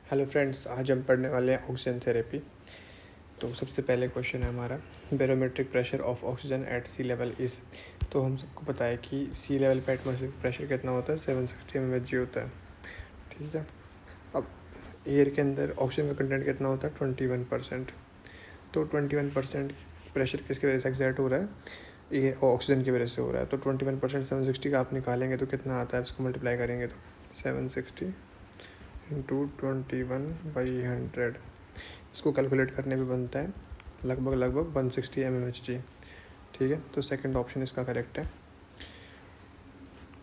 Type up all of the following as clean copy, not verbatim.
Hello friends, आज हम पढ़ने वाले हैं ऑक्सीजन थेरेपी। तो सबसे पहले क्वेश्चन है हमारा, barometric pressure of oxygen at sea level is. तो हम सबको पता है कि सी लेवल पे एटमॉस्फेरिक प्रेशर कितना होता है, 760 mmHg होता है। ठीक है। अब एयर के अंदर ऑक्सीजन का कंटेंट कितना होता है, 21%। तो 21% प्रेशर किसकी वजह से एक्सर्ट हो रहा है, ये ऑक्सीजन की वजह से हो रहा है। तो 21% 760 का आप निकालेंगे तो कितना आता है, इसको मल्टीप्लाई करेंगे तो 760 इंटू 21/100, इसको कैलकुलेट करने पे बनता है लगभग 160 mmHg। ठीक है, तो सेकंड ऑप्शन इसका करेक्ट है।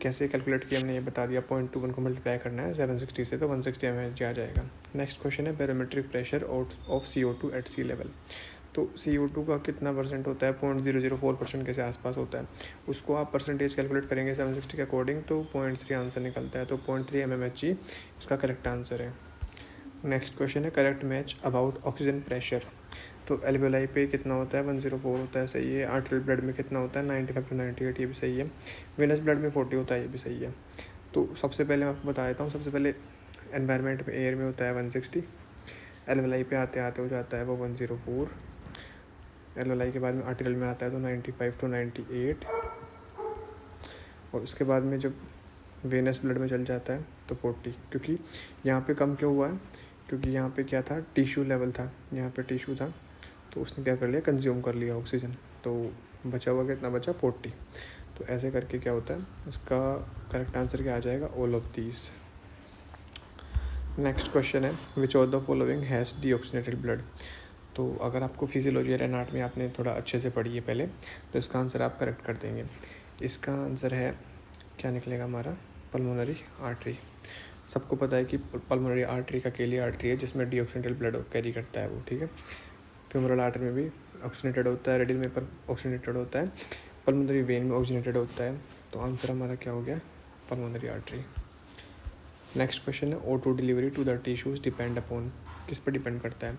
कैसे कैलकुलेट किया हमने ये बता दिया, 0.21 को मल्टीप्लाई करना है 760 से तो 160 mmHg आ जाएगा। नेक्स्ट क्वेश्चन है, barometric pressure of CO2 at sea level. तो CO2 का कितना परसेंट होता है, 0.004% के से आसपास होता है। उसको आप परसेंटेज कैलकुलेट करेंगे 760 के अकॉर्डिंग तो 0.3 आंसर निकलता है। तो 0.3 mmHg इसका करेक्ट आंसर है। नेक्स्ट क्वेश्चन है, correct match about oxygen pressure. तो एल्वेलाई पे कितना होता है, 104 होता है, सही है। आर्टरियल ब्लड में कितना होता है, 95 to 98, ये भी सही है। वेनस ब्लड में 40 होता है, ये भी सही है। तो सबसे पहले मैं आपको बता देता हूँ, सबसे पहले एनवायरनमेंट में एयर में होता है 160, एल्वेलाई पे आते आते हो जाता है वो 104, एल्वेलाई के बाद में आर्टरियल में आता है तो 95 to 98, और उसके बाद में जब वेनस ब्लड में चल जाता है तो 40। क्योंकि यहाँ पे कम क्यों हुआ है, क्योंकि यहाँ पे क्या था, टिश्यू लेवल था, यहाँ पे टिश्यू था तो उसने क्या कर लिया, कंज्यूम कर लिया ऑक्सीजन, तो बचा हुआ कितना बचा, 40। तो ऐसे करके क्या होता है, इसका करेक्ट आंसर क्या आ जाएगा, all of these. Next question है, which of the following has deoxygenated blood. तो अगर आपको फिजियोलॉजी और एनाटॉमी आपने थोड़ा अच्छे से पढ़ी है पहले, तो इसका आंसर आप करेक्ट कर देंगे। इसका आंसर है, क्या निकलेगा हमारा, पल्मोनरी आर्टरी। सबको पता है कि पल्मोनरी आर्टरी का केली आर्टरी है जिसमें डीऑक्सीनेटेड ब्लड कैरी करता है वो। ठीक है, फ्यूमरल आर्टरी में भी ऑक्सीनेटेड होता है, रेडियल में पर ऑक्सीनेटेड होता है, पल्मोनरी वेन में ऑक्सीनेटेड होता है। तो आंसर हमारा क्या हो गया, पल्मोनरी आर्टरी। नेक्स्ट क्वेश्चन है, O2 delivery to the tissues depend upon, किस पर डिपेंड करता है।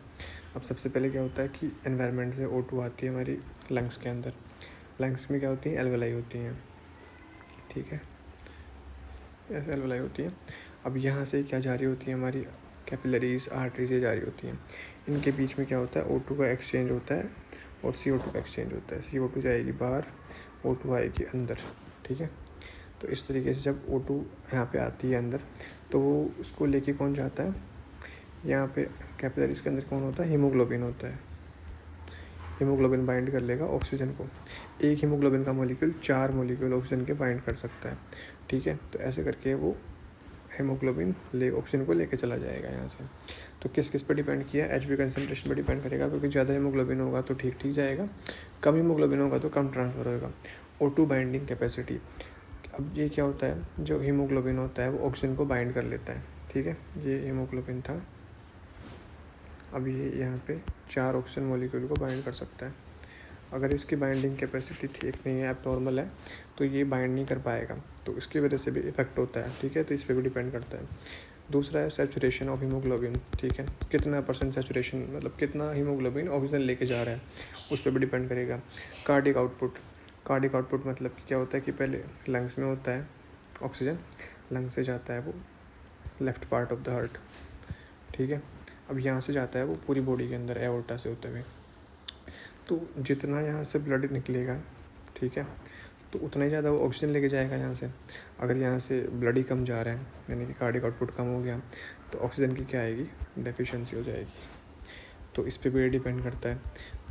अब सबसे पहले क्या होता है कि एनवायरनमेंट से O2 आती है हमारी लंग्स के अंदर। लंग्स में क्या होती है, एल्वेलाई होती हैं। ठीक है, ऐसे एल्वेलाई होती है। अब यहाँ से क्या जारी होती है, हमारी कैपिलरीज आर्टरी से जारी होती हैं। इनके बीच में क्या होता है, O2 का एक्सचेंज होता है और CO2 का एक्सचेंज होता है। CO2 जाएगी बाहर, O2 आएगी अंदर। ठीक है, तो इस तरीके से जब O2 यहाँ पे आती है अंदर तो वो उसको लेके कौन जाता है, यहाँ पे कैपिलरीज के अंदर कौन होता है, हीमोग्लोबिन होता है। हीमोग्लोबिन बाइंड कर लेगा ऑक्सीजन को। एक हीमोग्लोबिन का मॉलिक्यूल 4 मॉलिक्यूल ऑक्सीजन के बाइंड कर सकता है। ठीक है, तो ऐसे करके वो हीमोग्लोबिन ऑक्सीजन को लेके चला जाएगा यहाँ से। तो किस किस पर डिपेंड किया, HB कंसनट्रेशन पर डिपेंड करेगा, क्योंकि ज़्यादा हीमोग्लोबिन होगा तो ठीक ठीक जाएगा, कम हीमोग्लोबिन होगा तो कम ट्रांसफ़र होगा। O2 बाइंडिंग कैपेसिटी, अब ये क्या होता है, जो हीमोग्लोबिन होता है वो ऑक्सीजन को बाइंड कर लेता है। ठीक है, ये हीमोग्लोबिन था, अब ये यहाँ पे 4 ऑक्सीजन मॉलिक्यूल को बाइंड कर सकता है। अगर इसकी बाइंडिंग कैपेसिटी ठीक नहीं है, एबनॉर्मल है, तो ये बाइंड नहीं कर पाएगा, तो इसकी वजह से भी इफेक्ट होता है। ठीक है, तो इस पर भी डिपेंड करता है। दूसरा है सैचुरेशन ऑफ हीमोग्लोबिन। ठीक है, कितना % सैचुरेशन, मतलब कितना हीमोग्लोबिन ऑक्सीजन लेके जा रहा है, उस पर भी डिपेंड करेगा। कार्डिक आउटपुट, कार्डिक आउटपुट मतलब कि क्या होता है कि पहले लंग्स में होता है ऑक्सीजन, लंग्स से जाता है वो left part of the heart. ठीक है, अब यहाँ से जाता है वो पूरी बॉडी के अंदर एओर्टा से होते हुए। तो जितना यहाँ से ब्लड निकलेगा, ठीक है, तो उतना ही ज़्यादा वो ऑक्सीजन लेके जाएगा यहाँ से। अगर यहाँ से ब्लड ही कम जा रहा है, यानी कि कार्डिक आउटपुट कम हो गया, तो ऑक्सीजन की क्या आएगी, डेफिशिएंसी हो जाएगी। तो इस पर भी डिपेंड करता है।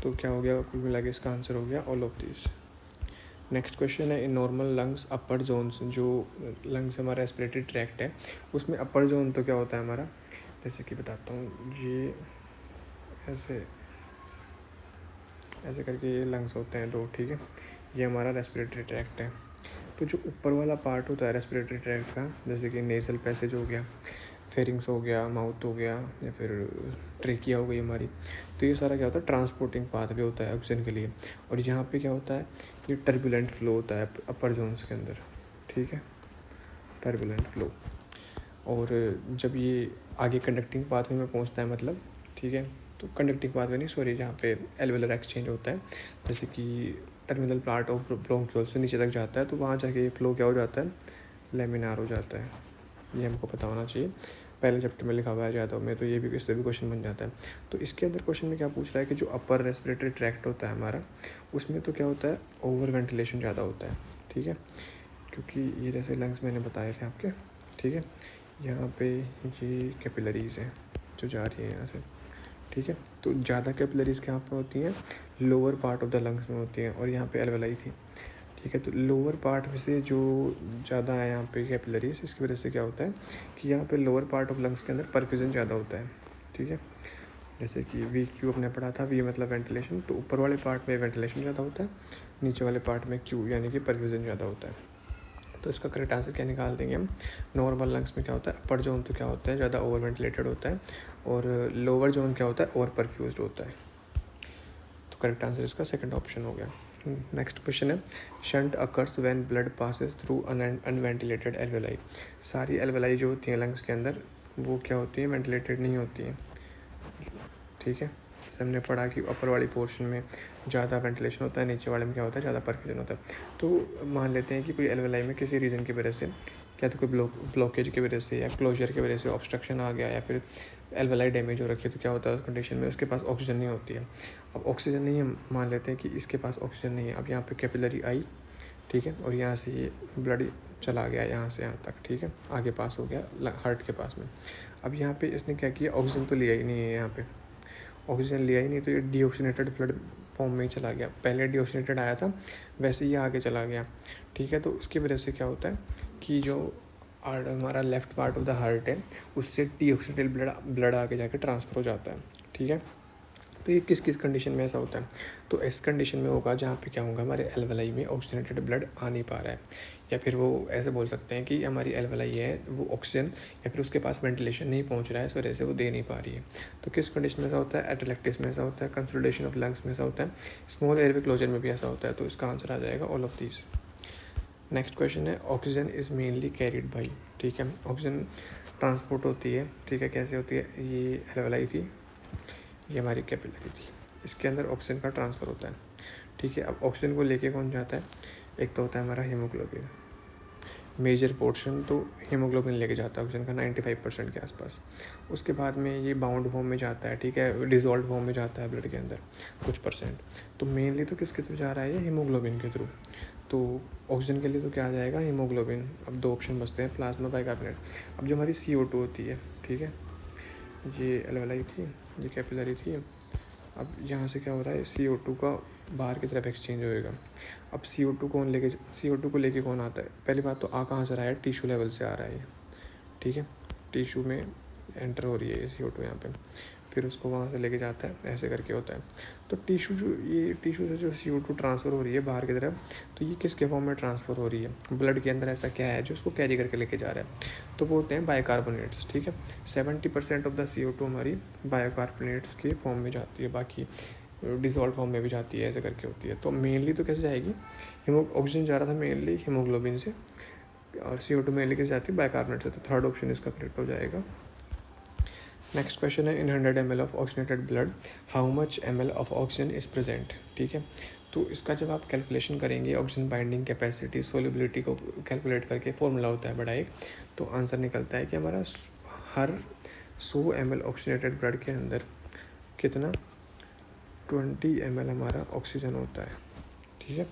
तो क्या हो गया, कुल मिला के इसका आंसर हो गया all of this. Next question है, in normal lungs upper zones, जो लंग्स हमारा रेस्पिरेटरी ट्रैक्ट है उसमें अपर जोन तो क्या होता है हमारा, जैसे कि बताता हूँ, ये ऐसे ऐसे करके ये लंग्स होते हैं 2। ठीक है, ये हमारा रेस्पिरेटरी ट्रैक्ट है। तो जो ऊपर वाला पार्ट होता है रेस्पिरेटरी ट्रैक्ट का, जैसे कि नेज़ल पैसेज हो गया, फेरिंग्स हो गया, माउथ हो गया, या फिर ट्रेकिया हो गई हमारी, तो ये सारा क्या होता है, ट्रांसपोर्टिंग पाथवे होता है ऑक्सीजन के लिए। और यहाँ पे क्या होता है, ये टर्बुलेंट फ्लो होता है अपर जोन्स के अंदर। ठीक है, टर्बुलेंट फ्लो। और जब ये आगे कंडक्टिंग पाथवे में पहुँचता है, मतलब, ठीक है, तो कंडक्टिंग पाथवे नहीं, सॉरी, जहाँ पे एल्वेलर एक्सचेंज होता है, जैसे कि टर्मिनल पार्ट ऑफ ब्रोंक्यूल से नीचे तक जाता है, तो वहाँ जाके ये फ्लो क्या हो जाता है, लेमिनार हो जाता है। ये हमको पता होना चाहिए। पहले चैप्टर में लिखा हुआ है ज़्यादा में, तो ये भी इससे भी क्वेश्चन बन जाता है। तो इसके अंदर क्वेश्चन में क्या पूछ रहा है कि जो अपर रेस्पिरेटरी ट्रैक्ट होता है हमारा, उसमें तो क्या होता है, ओवर वेंटिलेशन ज़्यादा होता है, ठीक है, क्योंकि ये जैसे लंग्स मैंने बताए थे आपके, ठीक है, यहाँ पे ये कैपिलरीज़ हैं जो जा रही है यहाँ से, ठीक है। तो ज़्यादा कैपिलरीज़ कहाँ पे होती हैं, lower part of the lungs में होती हैं, और यहाँ पे एल्वेलाई थी, ठीक है। तो लोअर पार्ट में से जो ज़्यादा है यहाँ पे कैपिलरीज, इसकी वजह से क्या होता है कि यहाँ पे लोअर पार्ट ऑफ लंग्स के अंदर परफ्यूजन ज़्यादा होता है, ठीक है। जैसे कि वी क्यू अपने पढ़ा था, वी मतलब वेंटिलेशन, तो ऊपर वाले पार्ट में वेंटिलेशन ज़्यादा होता है, नीचे वाले पार्ट में क्यू यानी कि परफ्यूजन ज़्यादा होता है। तो इसका करेक्ट आंसर क्या निकाल देंगे हम, नॉर्मल लंग्स में क्या होता है, अपर जोन तो क्या होता है, ज़्यादा ओवर वेंटिलेटेड होता है, और लोअर जोन क्या होता है, ओवर परफ्यूज्ड होता है। तो करेक्ट आंसर इसका सेकंड ऑप्शन हो गया। नेक्स्ट क्वेश्चन है, shunt occurs when blood passes through unventilated alveoli. सारी एल्वेलाई जो होती हैं लंग्स के अंदर, वो क्या होती हैं, वेंटिलेटेड नहीं होती हैं, ठीक है। जैसे हमने पढ़ा कि अपर वाली पोर्शन में ज़्यादा वेंटिलेशन होता है, नीचे वाले में क्या होता है, ज़्यादा परफ्यूजन होता है। तो मान लेते हैं कि कोई एल्वेलाई में किसी रीज़न की वजह से, क्या तो कोई ब्लॉकेज की वजह से या क्लोजर की वजह से ऑब्स्ट्रक्शन आ गया, या फिर एल्वेलाई डैमेज हो रखी है, तो क्या होता है उस कंडीशन में उसके पास ऑक्सीजन नहीं होती है। अब ऑक्सीजन नहीं है, मान लेते हैं कि इसके पास ऑक्सीजन नहीं है। अब यहाँ पे कैपिलरी आई, ठीक है, और यहाँ से ये ब्लड चला गया यहाँ से यहाँ तक, ठीक है, आगे पास हो गया हार्ट के पास में। अब यहाँ पे इसने क्या किया, ऑक्सीजन तो लिया ही नहीं है, यहाँ पे ऑक्सीजन लिया ही नहीं, तो ये डीऑक्सीनेटेड ब्लड फॉर्म में ही चला गया। पहले डीऑक्सीनेटेड आया था, वैसे ही आगे चला गया, ठीक है। तो उसकी वजह से क्या होता है कि जो हमारा left part of the heart है, उससे डीऑक्सीनेटेड ब्लड आगे जाके ट्रांसफ़र हो जाता है, ठीक है। तो ये किस किस कंडीशन में ऐसा होता है, तो इस कंडीशन में होगा जहाँ पे क्या होगा, हमारे एल्वेलाई में ऑक्सीजनेटेड ब्लड आ नहीं पा रहा है, या फिर वो ऐसे बोल सकते हैं कि हमारी एल्वेलाई है वो ऑक्सीजन या फिर उसके पास वेंटिलेशन नहीं पहुँच रहा है, इस वजह से वो दे नहीं पा रही है। तो किस कंडीशन में ऐसा होता है, एटेलेक्टिस में ऐसा होता है, कंसोलिडेशन ऑफ लंग्स में ऐसा होता है, स्मॉल एयरवे क्लोजर में भी ऐसा होता है। तो इसका आंसर आ जाएगा all of these. Next question है, oxygen is mainly carried by, ठीक है, ऑक्सीजन ट्रांसपोर्ट होती है, ठीक है, कैसे होती है, ये एल्वेलाई थी, ये हमारी कैपिलरी थी, इसके अंदर ऑक्सीजन का ट्रांसफ़र होता है, ठीक है। अब ऑक्सीजन को लेके कौन जाता है, एक तो होता है हमारा हीमोग्लोबिन, मेजर पोर्शन तो हीमोग्लोबिन लेके जाता है ऑक्सीजन का 95% के आसपास। उसके बाद में ये बाउंड फॉर्म में जाता है, ठीक है, डिजॉल्व फॉर्म में जाता है ब्लड के अंदर कुछ परसेंट। तो मेनली तो किसके थ्रू जा रहा है, ये हीमोग्लोबिन के थ्रू। तो ऑक्सीजन के लिए तो क्या आ जाएगा, हीमोग्लोबिन। अब दो ऑप्शन बचते हैं, प्लाज्मा बाइकार्बोनेट। अब जो हमारी CO2 होती है, ठीक है, ये एल्वेलाई थी, ये कैपिलरी थी। अब यहाँ से क्या हो रहा है, CO2 का बाहर की तरफ एक्सचेंज होएगा। अब CO2 को लेके कौन आता है, पहली बात तो आ कहाँ से रहा है, टिश्यू लेवल से आ रहा है ये, ठीक है, टिश्यू में एंटर हो रही है ये CO2 यहाँ पे, फिर उसको वहाँ से लेके जाता है, ऐसे करके होता है। तो टिश्यू से जो CO2 ट्रांसफ़र हो रही है बाहर की तरफ, तो ये किसके फॉर्म में ट्रांसफ़र हो रही है, ब्लड के अंदर ऐसा क्या है जो उसको कैरी करके लेके जा रहा है, तो वो होते हैं बायोकार्बोनेट्स, ठीक है। 70% ऑफ द CO2 हमारी बायोकार्बोनेट्स के फॉर्म में जाती है, बाकी डिसॉल्व फॉर्म में भी जाती है, ऐसे करके होती है। तो मेनली तो कैसे जाएगी, ऑक्सीजन जा रहा था मेनली हीमोग्लोबिन से, और CO2 मेनली कैसे जाती है, बाइकार्बोनेट से। तो थर्ड ऑप्शन इसका करेक्ट हो जाएगा। नेक्स्ट क्वेश्चन है, इन 100 ml of oxygenated blood how much ml of oxygen is present, ठीक है। तो इसका जब आप कैलकुलेशन करेंगे, ऑक्सीजन बाइंडिंग कैपेसिटी, सोल्युबिलिटी को कैलकुलेट करके फॉर्मूला होता है बड़ा एक, तो आंसर निकलता है कि हमारा हर 100 ml ऑक्सीनेटेड ब्लड के अंदर कितना 20 ml हमारा ऑक्सीजन होता है, ठीक है।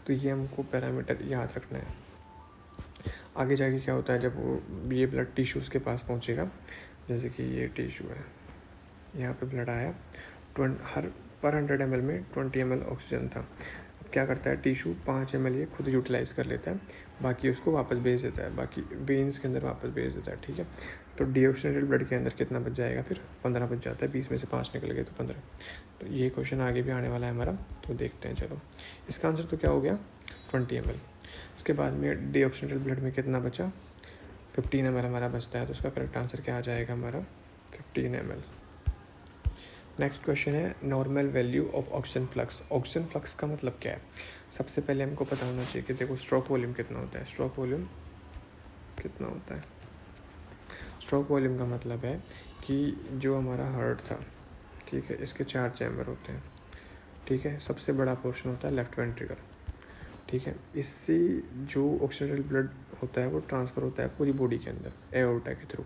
तो ये हमको पैरामीटर याद रखना है। आगे जाके क्या होता है, जब वो ये ब्लड टिश्यूज़ के पास पहुँचेगा, जैसे कि ये टिश्यू है, यहाँ पे ब्लड आया, हर पर 100 ml में 20 ml ऑक्सीजन था। अब क्या करता है टिश्यू, 5 ml ये खुद यूटिलाइज़ कर लेता है, बाकी उसको वापस भेज देता है, बाकी वेन्स के अंदर वापस भेज देता है, ठीक है। तो डीऑक्सीनेटेड ब्लड के अंदर कितना बच जाएगा, फिर 15 बच जाता है, 20 में से 5 निकल गए तो 15। तो ये क्वेश्चन आगे भी आने वाला है हमारा, तो देखते हैं। चलो, इसका आंसर तो क्या हो गया, 20 ml। इसके बाद में डीऑक्सीनेटेड ब्लड में कितना बचा, 15 ml हमारा बचता है। तो उसका करेक्ट आंसर क्या आ जाएगा हमारा, 15 ml। नेक्स्ट क्वेश्चन है, normal value of oxygen flux. Oxygen flux का मतलब क्या है, सबसे पहले हमको पता होना चाहिए कि देखो स्ट्रोक वॉल्यूम कितना होता है, स्ट्रोक वॉल्यूम कितना होता है। स्ट्रोक वॉल्यूम का मतलब है कि जो हमारा हार्ट था, ठीक है, इसके 4 चैम्बर होते हैं, ठीक है। सबसे बड़ा पोर्शन होता है लेफ्ट वेंट्रिकल, ठीक है। इससे जो ऑक्सीजनेटेड ब्लड होता है वो ट्रांसफ़र होता है पूरी बॉडी के अंदर एओर्टा के थ्रू।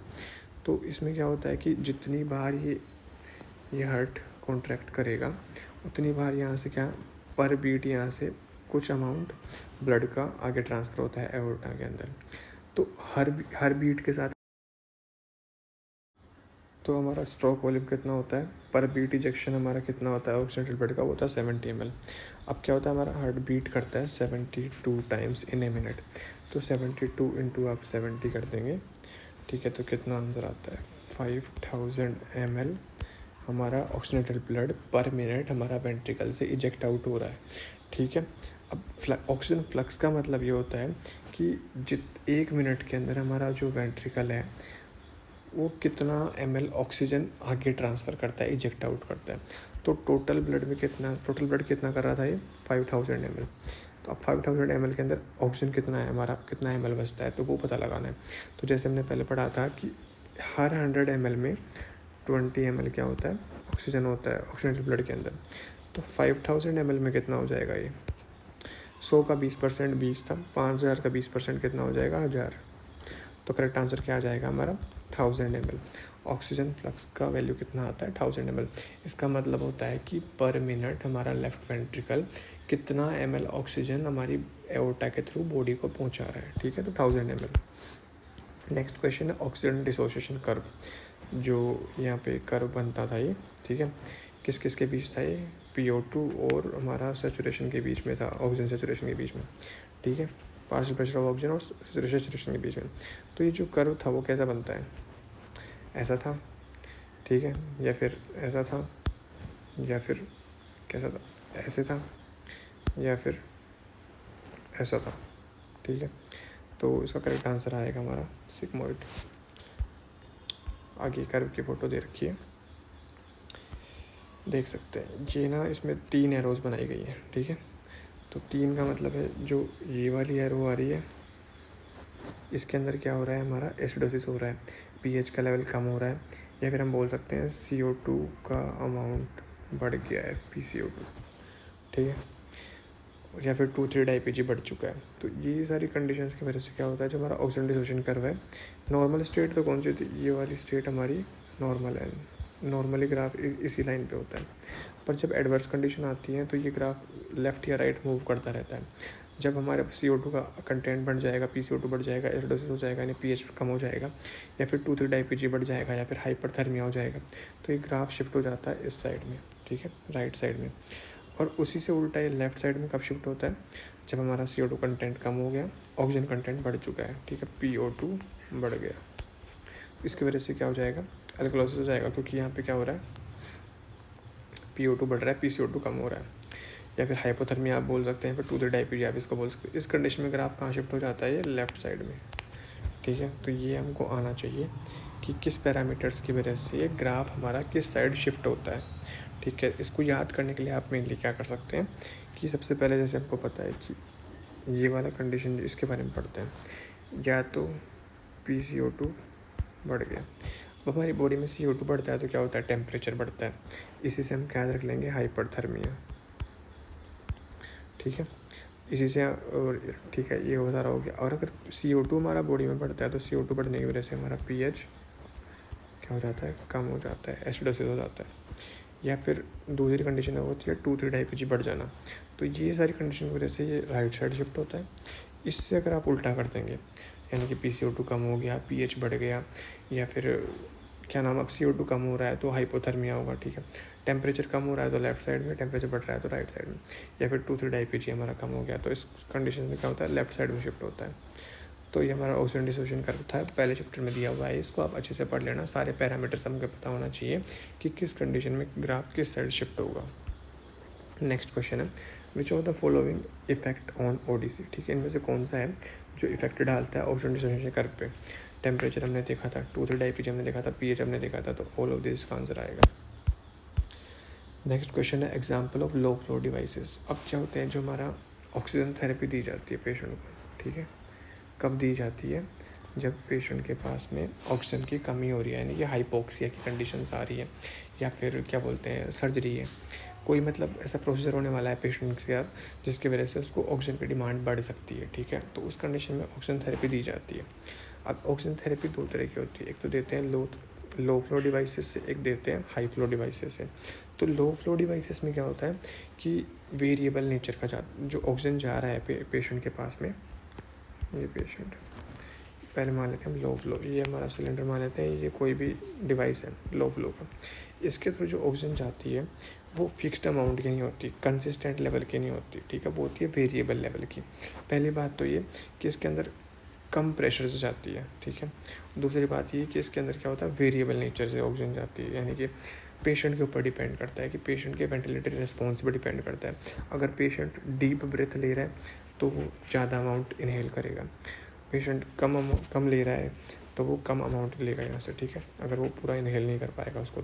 तो इसमें क्या होता है कि जितनी बार ये हार्ट कॉन्ट्रैक्ट करेगा उतनी बार यहाँ से क्या पर बीट यहाँ से कुछ अमाउंट ब्लड का आगे ट्रांसफ़र होता है एओर्टा के अंदर। तो हर बीट के साथ तो हमारा स्ट्रोक वॉल्यूम कितना होता है, पर बीट इजेक्शन हमारा कितना होता है ऑक्सीजनेटेड ब्लड का, वो होता है 70 ml। अब क्या होता है, हमारा हार्ट बीट करता है 72 टाइम्स इन ए मिनट। तो 72 इंटू आप 70 कर देंगे, ठीक है, तो कितना आंसर आता है 5000 ml हमारा ऑक्सीजनेटेड ब्लड पर मिनट हमारा वेंट्रिकल से इजेक्ट आउट हो रहा है, ठीक है। अब ऑक्सीजन फ्लक्स का मतलब ये होता है कि जित 1 मिनट के अंदर हमारा जो वेंट्रिकल है वो कितना ml ऑक्सीजन आगे ट्रांसफ़र करता है, इजेक्ट आउट करता है। तो टोटल ब्लड कितना कर रहा था ये 5000 ml। तो अब 5000 ml के अंदर ऑक्सीजन कितना है हमारा, कितना ml बचता है, तो वो पता लगाना है। तो जैसे हमने पहले पढ़ा था कि हर 100 ml में 20 ml क्या होता है, ऑक्सीजन होता है ऑक्सीजनेटेड ब्लड के अंदर। तो 5000 ml में कितना हो जाएगा, ये 100 का 20% 20 था, 5000 का 20% कितना हो जाएगा 1000। तो करेक्ट आंसर क्या आ जाएगा हमारा 1000 ml। ऑक्सीजन फ्लक्स का वैल्यू कितना आता है 1000 ml। इसका मतलब होता है कि पर मिनट हमारा लेफ्ट वेंट्रिकल कितना ml ऑक्सीजन हमारी एओर्टा के थ्रू बॉडी को पहुंचा रहा है, ठीक है, तो 1000 ml। नेक्स्ट क्वेश्चन है ऑक्सीजन डिसोसिएशन कर्व। जो यहाँ पे कर्व बनता था ये, ठीक है, किस किस के बीच था ये, PO2 और हमारा सेचुरेशन के बीच में था, ऑक्सीजन सेचुरेशन के बीच में, ठीक है, पार्शियल प्रेशर ऑफ ऑक्सीजन और सेचुरेशन के बीच में। तो ये जो कर्व था वो कैसा बनता है, ऐसा था, ठीक है, या फिर ऐसा था, या फिर कैसा था, ऐसे था, या फिर ऐसा था, ठीक है। तो इसका करेक्ट आंसर आएगा हमारा सिग्मोइड। आगे कर्व की फ़ोटो दे रखी है, देख सकते हैं ये ना, इसमें 3 एरोज़ बनाई गई हैं, ठीक है। तो 3 का मतलब है जो ये वाली एरो आ रही है इसके अंदर क्या हो रहा है, हमारा एसिडोसिस हो रहा है, पीएच का लेवल कम हो रहा है, या फिर हम बोल सकते हैं CO2 का अमाउंट बढ़ गया है, PCO2, ठीक है, या फिर 2,3 IPG बढ़ चुका है। तो ये सारी कंडीशंस की वजह से क्या होता है, जो हमारा ऑक्सीजन डिसोसिएशन कर्व है, नॉर्मल स्टेट तो कौन सी थी, ये वाली स्टेट हमारी नॉर्मल है, नॉर्मली ग्राफ इसी लाइन पे होता है। पर जब एडवर्स कंडीशन आती है तो ये ग्राफ लेफ़्ट या राइट मूव करता रहता है। जब हमारे CO2 का कंटेंट बढ़ जाएगा, PCO2 बढ़ जाएगा, एसिडोसिस हो जाएगा, यानी pH कम हो जाएगा, या फिर 2,3 IPG बढ़ जाएगा, या फिर हाइपरथर्मिया हो जाएगा, तो ये ग्राफ शिफ्ट हो जाता है इस साइड में, ठीक है, राइट साइड में। और उसी से उल्टा ये लेफ़्ट साइड में कब शिफ्ट होता है, जब हमारा CO2 कंटेंट कम हो गया, ऑक्सीजन कंटेंट बढ़ चुका है, ठीक है, PO2 बढ़ गया। इसकी वजह से क्या हो जाएगा, एल्कोलिसिस हो जाएगा, क्योंकि यहाँ पे क्या हो रहा है, PO2 बढ़ रहा है, PCO2 कम हो रहा है, या फिर हाइपोथर्मिया आप बोल सकते हैं, फिर 2,3 IPG आप इसको बोल सकते हैं। इस कंडीशन में ग्राफ कहाँ शिफ्ट हो जाता है, ये लेफ़्ट साइड में, ठीक है। तो ये हमको आना चाहिए कि किस पैरामीटर्स की वजह से ये ग्राफ हमारा किस साइड शिफ्ट होता है, ठीक है। इसको याद करने के लिए आप मेनली क्या कर सकते हैं कि सबसे पहले जैसे आपको पता है कि ये वाला कंडीशन इसके बारे में पढ़ते हैं, या तो PCO2 बढ़ गया। अब हमारी बॉडी में CO2 बढ़ता है तो क्या होता है, टेम्परेचर बढ़ता है, इसी से हम क्या रख लेंगे, हाइपरथर्मिया, ठीक है, इसी से, और ठीक है, ये हो सारा हो गया। और अगर CO2 हमारा बॉडी में बढ़ता है तो CO2 बढ़ने की वजह से हमारा pH क्या हो जाता है, कम हो जाता है, एसिडोसिस हो जाता है। या फिर दूसरी कंडीशन होती है 2,3 IPG बढ़ जाना। तो ये सारी कंडीशन की वजह से ये राइट साइड शिफ्ट होता है। इससे अगर आप उल्टा कर देंगे, यानी कि PCO2 कम हो गया, pH बढ़ गया, या फिर क्या नाम, अब CO2 कम हो रहा है तो हाइपोथर्मिया होगा, ठीक है, टेम्परेचर कम हो रहा है तो लेफ्ट साइड में, टेम्परेचर बढ़ रहा है तो राइट साइड में, या फिर 2,3 IPG हमारा कम हो गया, तो इस कंडीशन में क्या होता है, लेफ्ट साइड में शिफ्ट होता है। तो ये हमारा ऑक्सीजन डिसोसिएशन कर्व था, पहले चैप्टर में दिया हुआ है, इसको आप अच्छे से पढ़ लेना, सारे पैरामीटर्स हमको पता होना चाहिए कि किस कंडीशन में ग्राफ किस साइड शिफ्ट होगा। नेक्स्ट क्वेश्चन है, which of the following effect on ODC, ठीक है, इनमें से कौन सा है जो इफेक्ट डालता है ऑक्सीजन डिसोसिएशन कर्व पे। टेम्परेचर हमने देखा था, 2,3 IPG हमने देखा था, pH हमने देखा था, तो ऑल ऑफ दिस का आंसर आएगा। नेक्स्ट क्वेश्चन है, example of low flow devices. अब क्या होते हैं, जो हमारा ऑक्सीजन थेरेपी दी जाती है पेशेंट को, ठीक है, कब दी जाती है, जब पेशेंट के पास में ऑक्सीजन की कमी हो रही है, यानी कि हाइपोक्सिया की कंडीशंस आ रही है, या फिर क्या बोलते हैं, सर्जरी है, कोई मतलब ऐसा प्रोसीजर होने वाला है पेशेंट के साथ जिसकी वजह से उसको ऑक्सीजन की डिमांड बढ़ सकती है, ठीक है। तो उस कंडीशन में ऑक्सीजन थेरेपी दी जाती है। अब ऑक्सीजन थेरेपी दो तरह की होती है, एक तो देते हैं लो फ्लो डिवाइसेस से, एक देते हैं हाई फ्लो डिवाइसेस से। तो लो फ्लो डिवाइसेस में क्या होता है कि वेरिएबल नेचर का जो ऑक्सीजन जा रहा है पेशेंट के पास में, ये पेशेंट पहले मान लेते हैं हम लो फ्लो, ये हमारा सिलेंडर मान लेते हैं, ये कोई भी डिवाइस है लो फ्लो का। इसके थ्रू जो ऑक्सीजन जाती है वो फिक्स्ड अमाउंट की नहीं होती, कंसिस्टेंट लेवल की नहीं होती, ठीक है, वो होती है वेरिएबल लेवल की। पहली बात तो ये कि इसके अंदर कम प्रेशर से जाती है, ठीक है। दूसरी बात ये कि इसके अंदर क्या होता है, वेरिएबल नेचर से ऑक्सीजन जाती है, यानी कि पेशेंट के ऊपर डिपेंड करता है कि पेशेंट के वेंटिलेटरी रिस्पॉन्स पर डिपेंड करता है। अगर पेशेंट डीप ब्रेथ ले रहा है तो वो ज़्यादा अमाउंट इनहेल करेगा, पेशेंट कम ले रहा है तो वो कम अमाउंट लेगा यहाँ से, ठीक है, अगर वो पूरा इनहेल नहीं कर पाएगा उसको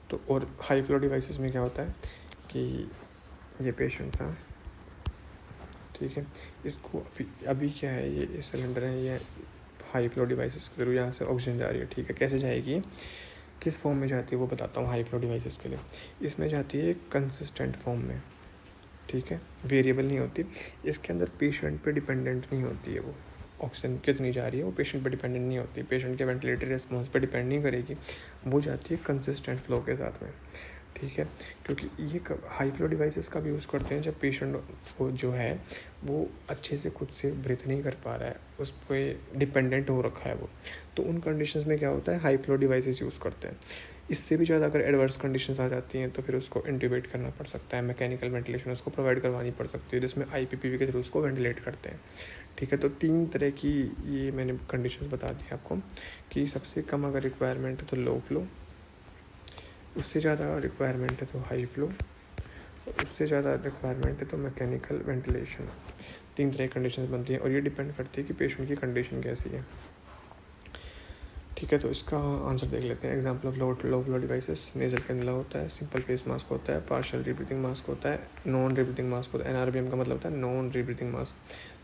तो और हाई फ्लो डिवाइसेस में क्या होता है कि ये पेशेंट था, ठीक है, इसको अभी क्या है, ये सिलेंडर है, ये हाई फ्लो डिवाइसेस के थ्रू यहाँ से ऑक्सीजन जा रही है, ठीक है। कैसे जाएगी, किस फॉर्म में जाती है वो बताता हूँ। हाई फ्लो डिवाइसेस के लिए इसमें जाती है कंसिस्टेंट फॉर्म में, ठीक है, वेरिएबल नहीं होती, इसके अंदर पेशेंट पे डिपेंडेंट नहीं होती है, वो ऑक्सीजन कितनी जा रही है वो पेशेंट पे डिपेंडेंट नहीं होती, पेशेंट के वेंटिलेटरी रिस्पॉन्स पे डिपेंड नहीं करेगी, वो जाती है कंसिस्टेंट फ्लो के साथ में, ठीक है। क्योंकि ये हाई फ्लो डिवाइसेस का भी यूज़ करते हैं जब पेशेंट को जो है वो अच्छे से खुद से ब्रीथ नहीं कर पा रहा है, उस पर डिपेंडेंट हो रखा है वो, तो उन कंडीशंस में क्या होता है, हाई फ्लो डिवाइसेस यूज़ करते हैं। इससे भी ज़्यादा अगर एडवर्स कंडीशंस आ जाती हैं तो फिर उसको इंट्यूबेट करना पड़ सकता है, मैकेनिकल वेंटिलेशन उसको प्रोवाइड करवानी पड़ सकती है, जिसमें IPPV के थ्रू उसको वेंटिलेट करते हैं, ठीक है। तो 3 तरह की ये मैंने कंडीशंस बता दी आपको कि सबसे कम अगर रिक्वायरमेंट है तो लो फ्लो, उससे ज़्यादा रिक्वायरमेंट है तो हाई फ्लो, और उससे ज़्यादा रिक्वायरमेंट है तो मैकेनिकल वेंटिलेशन। 3 तरह की कंडीशंस बनती हैं और ये डिपेंड करती है कि पेशेंट की कंडीशन कैसी है, ठीक है। तो इसका आंसर देख लेते हैं। Example of low flow devices, nasal cannula होता है, सिंपल फेस मास्क होता है, पार्शियल रीब्रीथिंग मास्क होता है, नॉन रीब्रीथिंग मास्क होता है, NRBM का मतलब होता है नॉन रीब्रीथिंग मास्क।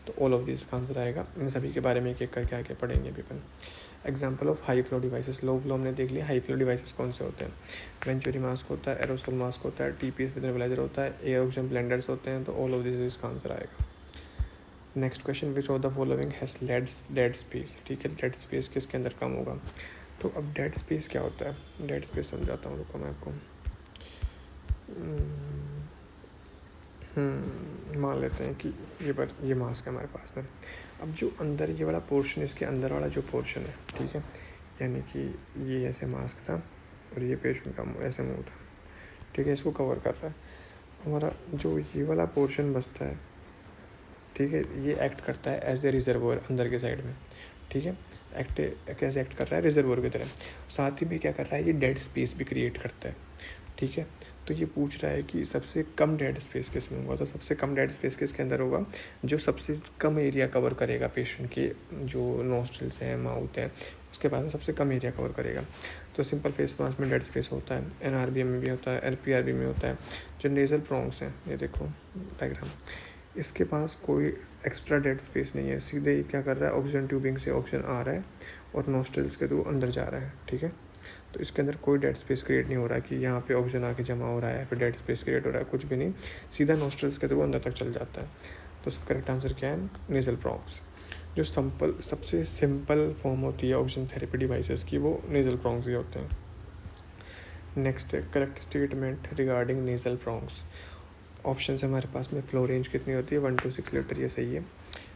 तो ऑल ऑफ दिस का आंसर आएगा। इन सभी के बारे में एक एक करके आगे पढ़ेंगे अभी अपन। Example of high flow devices, low flow हमने देख लिया, हाई फ्लो डिवाइसेस कौन से होते हैं, वेंचुरी मास्क होता है, एरोसोल मास्क होता है, TPS विद नेबुलाइजर होता है, एयर ऑक्सीजन ब्लेंडर्स होते हैं। तो ऑल ऑफ दिस इसका आंसर आएगा। Next question, which of the following has dead space, ठीक है, डेड स्पेस किसके अंदर कम होगा। तो अब डेड स्पेस क्या होता है, डेड स्पेस समझाता हूँ, रुको मैं आपको। मान लेते हैं कि ये मास्क है हमारे पास में। अब जो अंदर ये वाला पोर्शन, इसके अंदर वाला जो पोर्शन है, ठीक है, यानी कि ये ऐसे मास्क था और ये पेशेंट का ऐसे मुंह था, ठीक है, इसको कवर कर रहा है। हमारा जो ये वाला पोर्शन बचता है, ठीक है, ये एक्ट करता है एज ए रिजर्वोयर अंदर के साइड में, ठीक है, कैसे एक्ट कर रहा है, रिजर्वोयर की तरह। साथ ही में क्या कर रहा है, ये डेड स्पेस भी क्रिएट करता है, ठीक है। तो ये पूछ रहा है कि सबसे कम डेड स्पेस किस में होगा। तो सबसे कम डेड स्पेस किसके अंदर होगा, जो सबसे कम एरिया कवर करेगा पेशेंट के, जो नोस्ट्रल्स हैं, माउथ है, उसके पास में सबसे कम एरिया कवर करेगा। तो सिंपल फेस मास्क में डेड स्पेस होता है, NRBM में भी होता है, LPRB में होता है। जो नेजल प्रोंग्स हैं, ये देखो डायग्राम, इसके पास कोई एक्स्ट्रा डेड स्पेस नहीं है, सीधे ही क्या कर रहा है, ऑक्सीजन ट्यूबिंग से ऑक्सीजन आ रहा है और नोस्ट्रल्स के थ्रू अंदर जा रहा है, ठीक है। तो इसके अंदर कोई डेड स्पेस क्रिएट नहीं हो रहा कि यहाँ पे ऑक्सीजन आके जमा हो रहा है, फिर डेड स्पेस क्रिएट हो रहा है, कुछ भी नहीं, सीधा नोस्ट्रल्स के थ्रू अंदर तक चल जाता है। तो उसका करेक्ट आंसर क्या है, नेजल प्रोंग्स। जो सबसे सिंपल फॉर्म होती है ऑक्सीजन थेरेपी डिवाइसेस की, वो नेजल प्रोंग्स ही होते हैं। नेक्स्ट है correct statement regarding nasal prongs. Option है हमारे पास में, फ्लो रेंज कितनी होती है, 1 to 6 लीटर, ये सही है।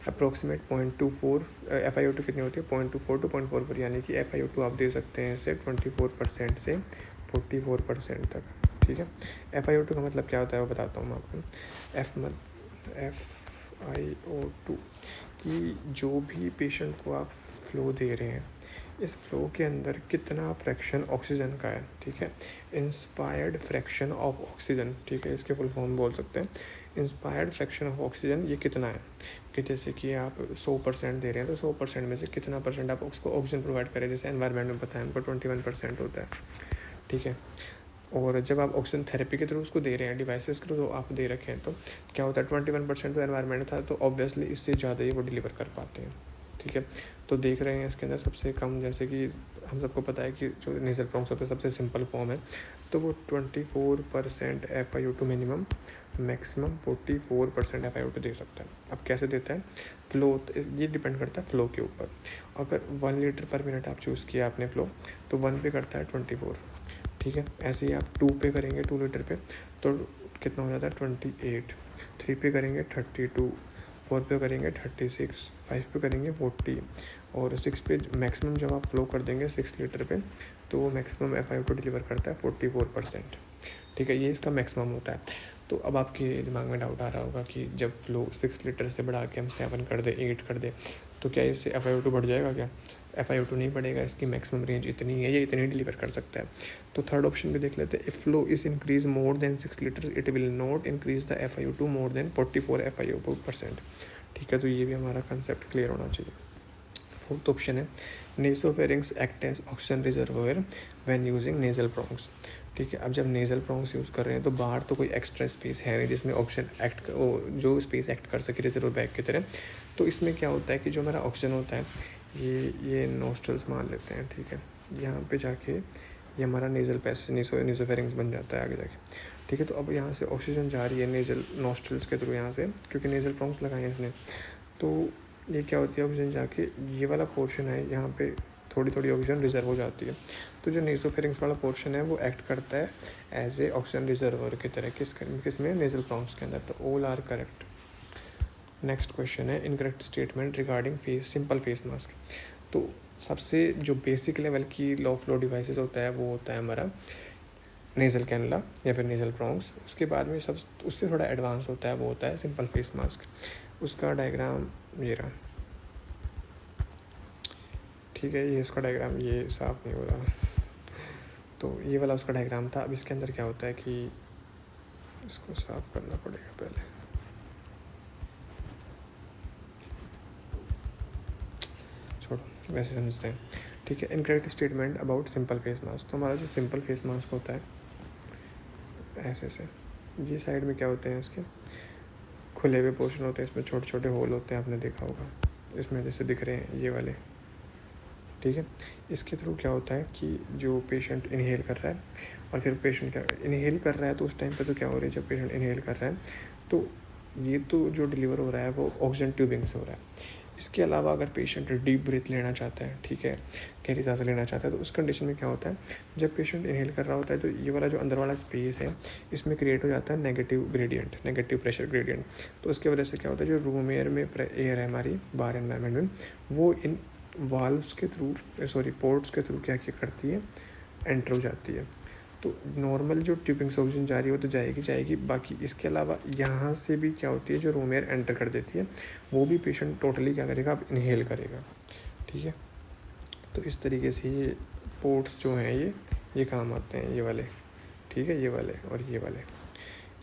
अप्रोक्सीमेट 0.24, FiO2 कितनी होती है, 0.24 to 0.44, यानी कि FiO2 आप दे सकते हैं इसे 24% से 44% तक, ठीक है। FiO2 का मतलब क्या होता है वो बताता हूँ मैं आपको। FiO2 कि जो भी पेशेंट को आप फ्लो दे रहे हैं, इस फ्लो के अंदर कितना फ्रैक्शन ऑक्सीजन का है, ठीक है, इंस्पायर्ड फ्रैक्शन ऑफ ऑक्सीजन, ठीक है, इसके फुल फॉर्म बोल सकते हैं। इंस्पायर्ड फ्रैक्शन ऑफ ऑक्सीजन ये कितना है, कि जैसे कि आप 100% दे रहे हैं तो 100% में से कितना परसेंट आप उसको ऑक्सीजन प्रोवाइड करें। जैसे एनवायरनमेंट में पता है हमको 21% होता है, ठीक है। और जब आप ऑक्सीजन थेरेपी के थ्रू उसको दे रहे हैं, डिवाइसेस के थ्रू आप दे रखे हैं, तो क्या होता है, 21% तो एनवायरनमेंट था, तो ऑब्वियसली इससे ज़्यादा ही वो डिलीवर कर पाते हैं, ठीक है। तो देख रहे हैं इसके अंदर सबसे कम, जैसे कि हम सबको पता है कि जो नेजल ब्रोंक्स होता है सबसे सिंपल फॉर्म है, तो वो 24% FiO2 मिनिमम, मैक्सिमम 44% FiO2 दे सकता है। अब कैसे देता है, फ्लो, ये डिपेंड करता है फ्लो के ऊपर। अगर 1 लीटर पर मिनट आप चूज़ किया आपने फ्लो, तो 1 पे करता है 24, ठीक है। ऐसे ही आप 2 पे करेंगे, 2 लीटर पे, तो कितना हो जाता है 28, 3 पे करेंगे 32, 4 पे करेंगे 36, 5 पे करेंगे 40, और 6 पे मैक्सिमम जब आप फ्लो कर देंगे 6 लीटर पे, तो वो मैक्सिमम FiO2 डिलीवर करता है 44%, ठीक है। ये इसका मैक्सिमम होता है। तो अब आपके दिमाग में डाउट आ रहा होगा कि जब फ्लो 6 लीटर से बढ़ा के हम 7 कर दे, 8 कर दे, तो क्या इससे FiO2 बढ़ जाएगा क्या? FiO2 नहीं बढ़ेगा, इसकी मैक्सिमम रेंज इतनी है, ये इतनी डिलीवर कर सकता है। तो थर्ड ऑप्शन भी देख लेते हैं, if flow is increase more than 6 litre it will not increase the FiO2 more than 44 FiO2%, ठीक है। तो ये भी हमारा कंसेप्ट क्लियर होना चाहिए। फोर्थ ऑप्शन है, nasopharynx act as oxygen reservoir when using nasal prongs, ठीक है। अब जब नेजल ब्रोंक्स यूज़ कर रहे हैं तो बाहर तो कोई एक्स्ट्रा स्पेस है नहीं जिसमें ऑक्सीजन जो स्पेस एक्ट कर सके रिजर्व बैग की तरह। तो इसमें क्या होता है कि जो हमारा ऑक्सीजन होता है, ये नोस्ट्रल्स मान लेते हैं, ठीक है। यहाँ पे जाके ये हमारा नेजल पैसेज नेसोफेरिंग्स बन जाता है आगे जाके, ठीक है। तो अब यहाँ से ऑक्सीजन जा रही है नेजल नोस्ट्रल्स के थ्रू यहाँ से, क्योंकि नेजल ब्रोंक्स लगाए हैं इसने। तो ये क्या होती है, ऑक्सीजन जाके ये वाला पोर्शन है यहाँ पे थोड़ी थोड़ी ऑक्सीजन रिजर्व हो जाती है। तो जो नेसोफेरिंग्स वाला पोर्शन है वो एक्ट करता है एज ए ऑक्सीजन रिजर्वर की तरह, किस में, नेजल ब्रोंक्स के अंदर। तो all are correct. Next question है, incorrect statement regarding simple face mask. तो सबसे जो बेसिक लेवल की लो फ्लो डिवाइसेस होता है वो होता है हमारा नेज़ल कैनुला या फिर नेज़ल ब्रोंक्स। उसके बाद में सब उससे थोड़ा एडवांस होता है, वो होता है सिंपल फेस मास्क। उसका डायग्राम ये रहा, ठीक है। ये उसका डायग्राम, ये साफ नहीं हो रहा, तो ये वाला उसका डायग्राम था। अब इसके अंदर क्या होता है कि इसको साफ करना पड़ेगा पहले, छोड़ो वैसे समझते हैं, ठीक है। Incorrect statement about simple face mask. तो हमारा जो सिंपल फेस मास्क होता है ऐसे से, ये साइड में क्या होते हैं, इसके खुले हुए पोर्शन होते हैं, इसमें छोटे छोटे होल होते हैं, आपने देखा होगा इसमें जैसे दिख रहे हैं ये वाले, ठीक है। इसके थ्रू क्या होता है कि जो पेशेंट इनहेल कर रहा है, और फिर पेशेंट क्या इनहेल कर रहा है, तो उस टाइम पे तो क्या हो रही है, जब पेशेंट इनहेल कर रहा है तो ये तो जो डिलीवर हो रहा है वो ऑक्सीजन ट्यूबिंग से हो रहा है। इसके अलावा अगर पेशेंट डीप ब्रीथ लेना चाहता है, ठीक है, गहरी सांस लेना चाहता है, तो उस कंडीशन में क्या होता है, जब पेशेंट इनहेल कर रहा होता है तो ये वाला जो अंदर वाला स्पेस है इसमें क्रिएट हो जाता है negative gradient, negative pressure gradient. तो उसकी वजह से क्या होता है, जो रूम एयर में एयर है हमारी बाहर एनवायरनमेंट में, वो इन वाल्व्स के थ्रू पोर्ट्स के थ्रू क्या करती है, एंटर हो जाती है। तो नॉर्मल जो ट्यूबिंग से ऑक्सीजन जा रही है वो तो जाएगी, बाकी इसके अलावा यहाँ से भी क्या होती है, जो रूम एयर एंटर कर देती है, वो भी पेशेंट टोटली क्या करेगा, अब इनहेल करेगा, ठीक है। तो इस तरीके से ये पोर्ट्स जो हैं ये काम आते हैं, ये वाले, ठीक है, ये वाले और ये वाले।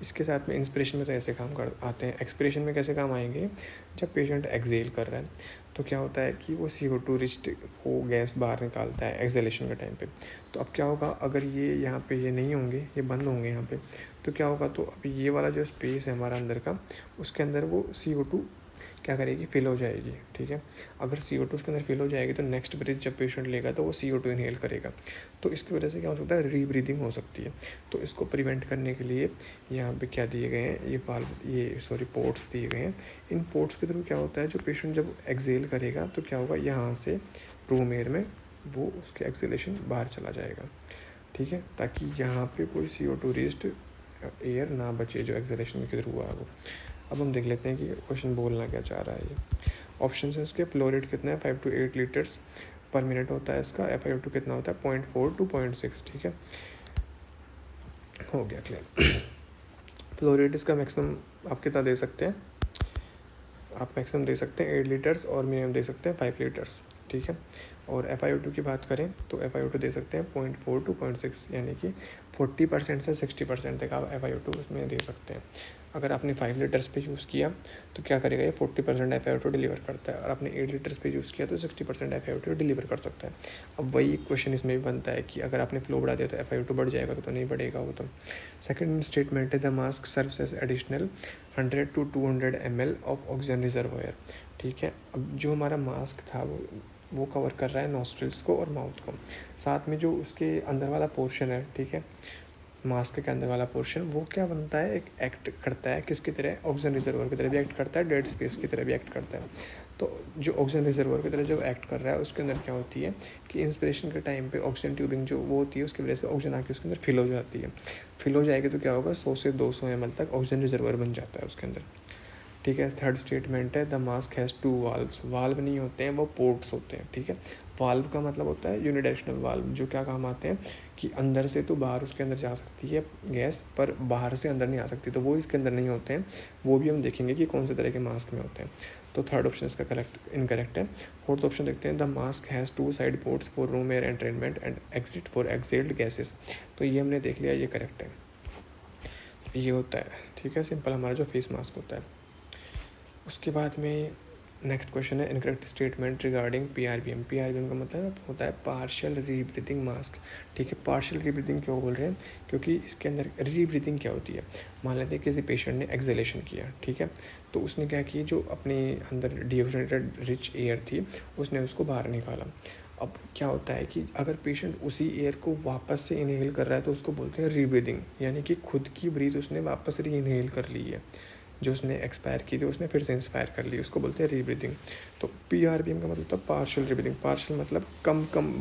इसके साथ में इंस्पिरेशन में तो ऐसे काम कर आते हैं। एक्सपिरेशन में कैसे काम आएंगे, जब पेशेंट एक्सेल कर रहा है तो क्या होता है कि वो CO2 रिस्ट वो गैस बाहर निकालता है एक्सेलेशन के टाइम पे। तो अब क्या होगा, अगर ये यहाँ पे ये नहीं होंगे, ये बंद होंगे यहाँ पे, तो क्या होगा, तो अब ये वाला जो स्पेस है हमारा अंदर का, उसके अंदर वो CO2 क्या करेगी, फिल हो जाएगी, ठीक है। अगर CO2 उसके अंदर फिल हो जाएगी तो नेक्स्ट ब्रीथ जब पेशेंट लेगा तो वो CO2 इनहेल करेगा। तो इसकी वजह से क्या हो सकता है, रीब्रीदिंग हो सकती है। तो इसको प्रिवेंट करने के लिए यहाँ पे क्या दिए गए हैं, ये पोर्ट्स दिए गए हैं। इन पोर्ट्स के थ्रू क्या होता है, जो पेशेंट जब एक्सेल करेगा तो क्या होगा, यहाँ से रूम एयर में वो उसके एक्सेलेशन बाहर चला जाएगा, ठीक है, ताकि यहाँ पे कोई CO2 रिस्ट एयर ना बचे जो एक्सेलेशन के थ्रू हुआ है वो। अब हम देख लेते हैं कि क्वेश्चन बोलना क्या चाह रहा है। ये ऑप्शन है इसके, फ्लो रेट कितना है, 5 to 8 लीटर्स पर मिनट होता है इसका, FiO2 कितना होता है, 0.4 to 0.6, ठीक है, हो गया क्लियर। फ्लो रेट इसका मैक्सिमम आप कितना दे सकते हैं, आप मैक्सिमम दे सकते हैं 8 लीटर्स और मिनिमम दे सकते हैं 5 लीटर्स, ठीक है। और FiO2 की बात करें तो FiO2 दे सकते हैं 0.4 to 0.6, यानी कि 40% से 60% तक आप FiO2 उसमें दे सकते हैं। अगर आपने 5 लीटर्स पे यूज़ किया तो क्या करेगा, ये 40% FiO2 डिलीवर करता है, और आपने 8 लीटर्स पे यूज़ किया तो 60% FiO2 डिलीवर कर सकता है। अब वही क्वेश्चन इसमें भी बनता है कि अगर आपने फ्लो बढ़ा दिया तो FiO2 बढ़ जाएगा, तो नहीं बढ़ेगा वो तो। सेकेंड स्टेटमेंट है, the mask serves as additional 100 to 200 ml of oxygen reservoir, ठीक है। अब जो हमारा मास्क था वो वो कवर कर रहा है नॉस्ट्रिल्स को और माउथ को। साथ में जो उसके अंदर वाला पोर्शन है, ठीक है, मास्क के अंदर वाला पोर्शन, वो क्या बनता है, एक एक्ट करता है किसकी तरह, ऑक्सीजन रिजर्वर की तरह भी एक्ट करता है, डेड स्पेस की तरह भी एक्ट करता है। तो जो ऑक्सीजन रिजर्वर की तरह जो एक्ट कर रहा है उसके अंदर क्या होती है कि इंस्पिरेशन के टाइम पे ऑक्सीजन ट्यूबिंग जो वो होती है उसकी वजह से ऑक्सीजन आके उसके अंदर फिल हो जाती है। फिल हो जाएगी तो क्या होगा, 100 से 200 ml तक ऑक्सीजन रिजर्वर बन जाता है उसके अंदर, ठीक है। थर्ड स्टेटमेंट है the mask has 2 valves. Valve नहीं होते हैं, वो पोर्ट्स होते हैं, ठीक है। वाल्व का मतलब होता है यूनिडायरेक्शनल वाल्व, जो क्या काम आते हैं कि अंदर से तो बाहर उसके अंदर जा सकती है गैस, पर बाहर से अंदर नहीं आ सकती, तो वो इसके अंदर नहीं होते हैं। वो भी हम देखेंगे कि कौन से तरह के मास्क में होते हैं। तो थर्ड ऑप्शन इसका करेक्ट इनकरेक्ट है। फोर्थ ऑप्शन देखते हैं the mask has 2 side ports for room air entertainment and exit for excelled gases. तो ये हमने देख लिया, ये करेक्ट है, ये होता है, ठीक है, सिंपल हमारा जो फेस मास्क होता है। उसके बाद में नेक्स्ट क्वेश्चन है इनकरेक्ट स्टेटमेंट रिगार्डिंग पीआरबीएम। पीआरबीएम का मतलब होता है पार्शियल रीब्रीथिंग मास्क, ठीक है। पार्शियल रीब्रीथिंग क्यों बोल रहे हैं, क्योंकि इसके अंदर रीब्रीथिंग क्या होती है, मान लेते हैं किसी पेशेंट ने एक्सेलेशन किया, ठीक है, तो उसने क्या किया, जो अपने अंदर डीऑक्सीजनेटेड रिच एयर थी उसने उसको बाहर निकाला। अब क्या होता है कि अगर पेशेंट उसी एयर को वापस से इनहेल कर रहा है तो उसको बोलते हैं रीब्रीथिंग, यानी कि खुद की ब्रीथ उसने वापस री इनहेल कर ली है, जो उसने एक्सपायर की थी उसने फिर से इंस्पायर कर ली, उसको बोलते हैं रीब्रीथिंग। तो पीआरबीएम का मतलब होता है पार्शियल रीब्रीथिंग। पार्शियल मतलब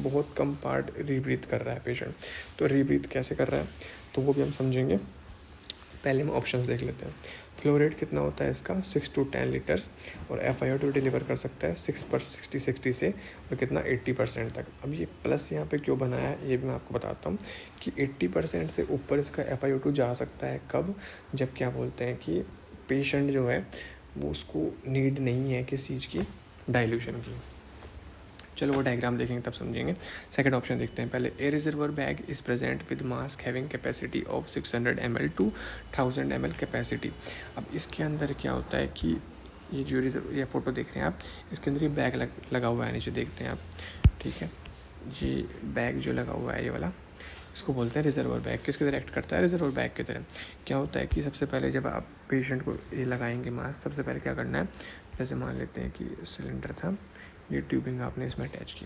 बहुत कम पार्ट रीब्रीथ कर रहा है पेशेंट। तो रीब्रीथ कैसे कर रहा है तो वो भी हम समझेंगे। पहले हम ऑप्शंस देख लेते हैं। फ्लो रेट कितना होता है इसका, 6 to 10 लीटर्स, और FiO2 डिलीवर कर सकता है 6/60 से और कितना 80% तक। अब ये प्लस यहाँ पे क्यों बनाया है ये भी मैं आपको बताता हूँ कि 80% से ऊपर इसका FiO2 जा सकता है कब, जब क्या बोलते हैं कि पेशेंट जो है वो उसको नीड नहीं है किस चीज़ की, डाइल्यूशन की। चलो वो डायग्राम देखेंगे तब समझेंगे। सेकंड ऑप्शन देखते हैं पहले। A reservoir bag is present with mask having capacity of 600 ml to 1000 ml capacity. अब इसके अंदर क्या होता है कि ये जो ये फ़ोटो देख रहे हैं आप, इसके अंदर ये बैग लगा हुआ है, नीचे देखते हैं आप, ठीक है। ये बैग जो लगा हुआ है ये वाला, इसको बोलते हैं रिजर्वर बैग। किसकी तरह एक्ट करता है, रिजर्वर बैग की तरह। क्या होता है कि सबसे पहले जब आप पेशेंट को ये लगाएंगे मास्क, सबसे पहले क्या करना है, जैसे मान लेते हैं कि सिलेंडर था, ये ट्यूबिंग आपने इसमें अटैच की,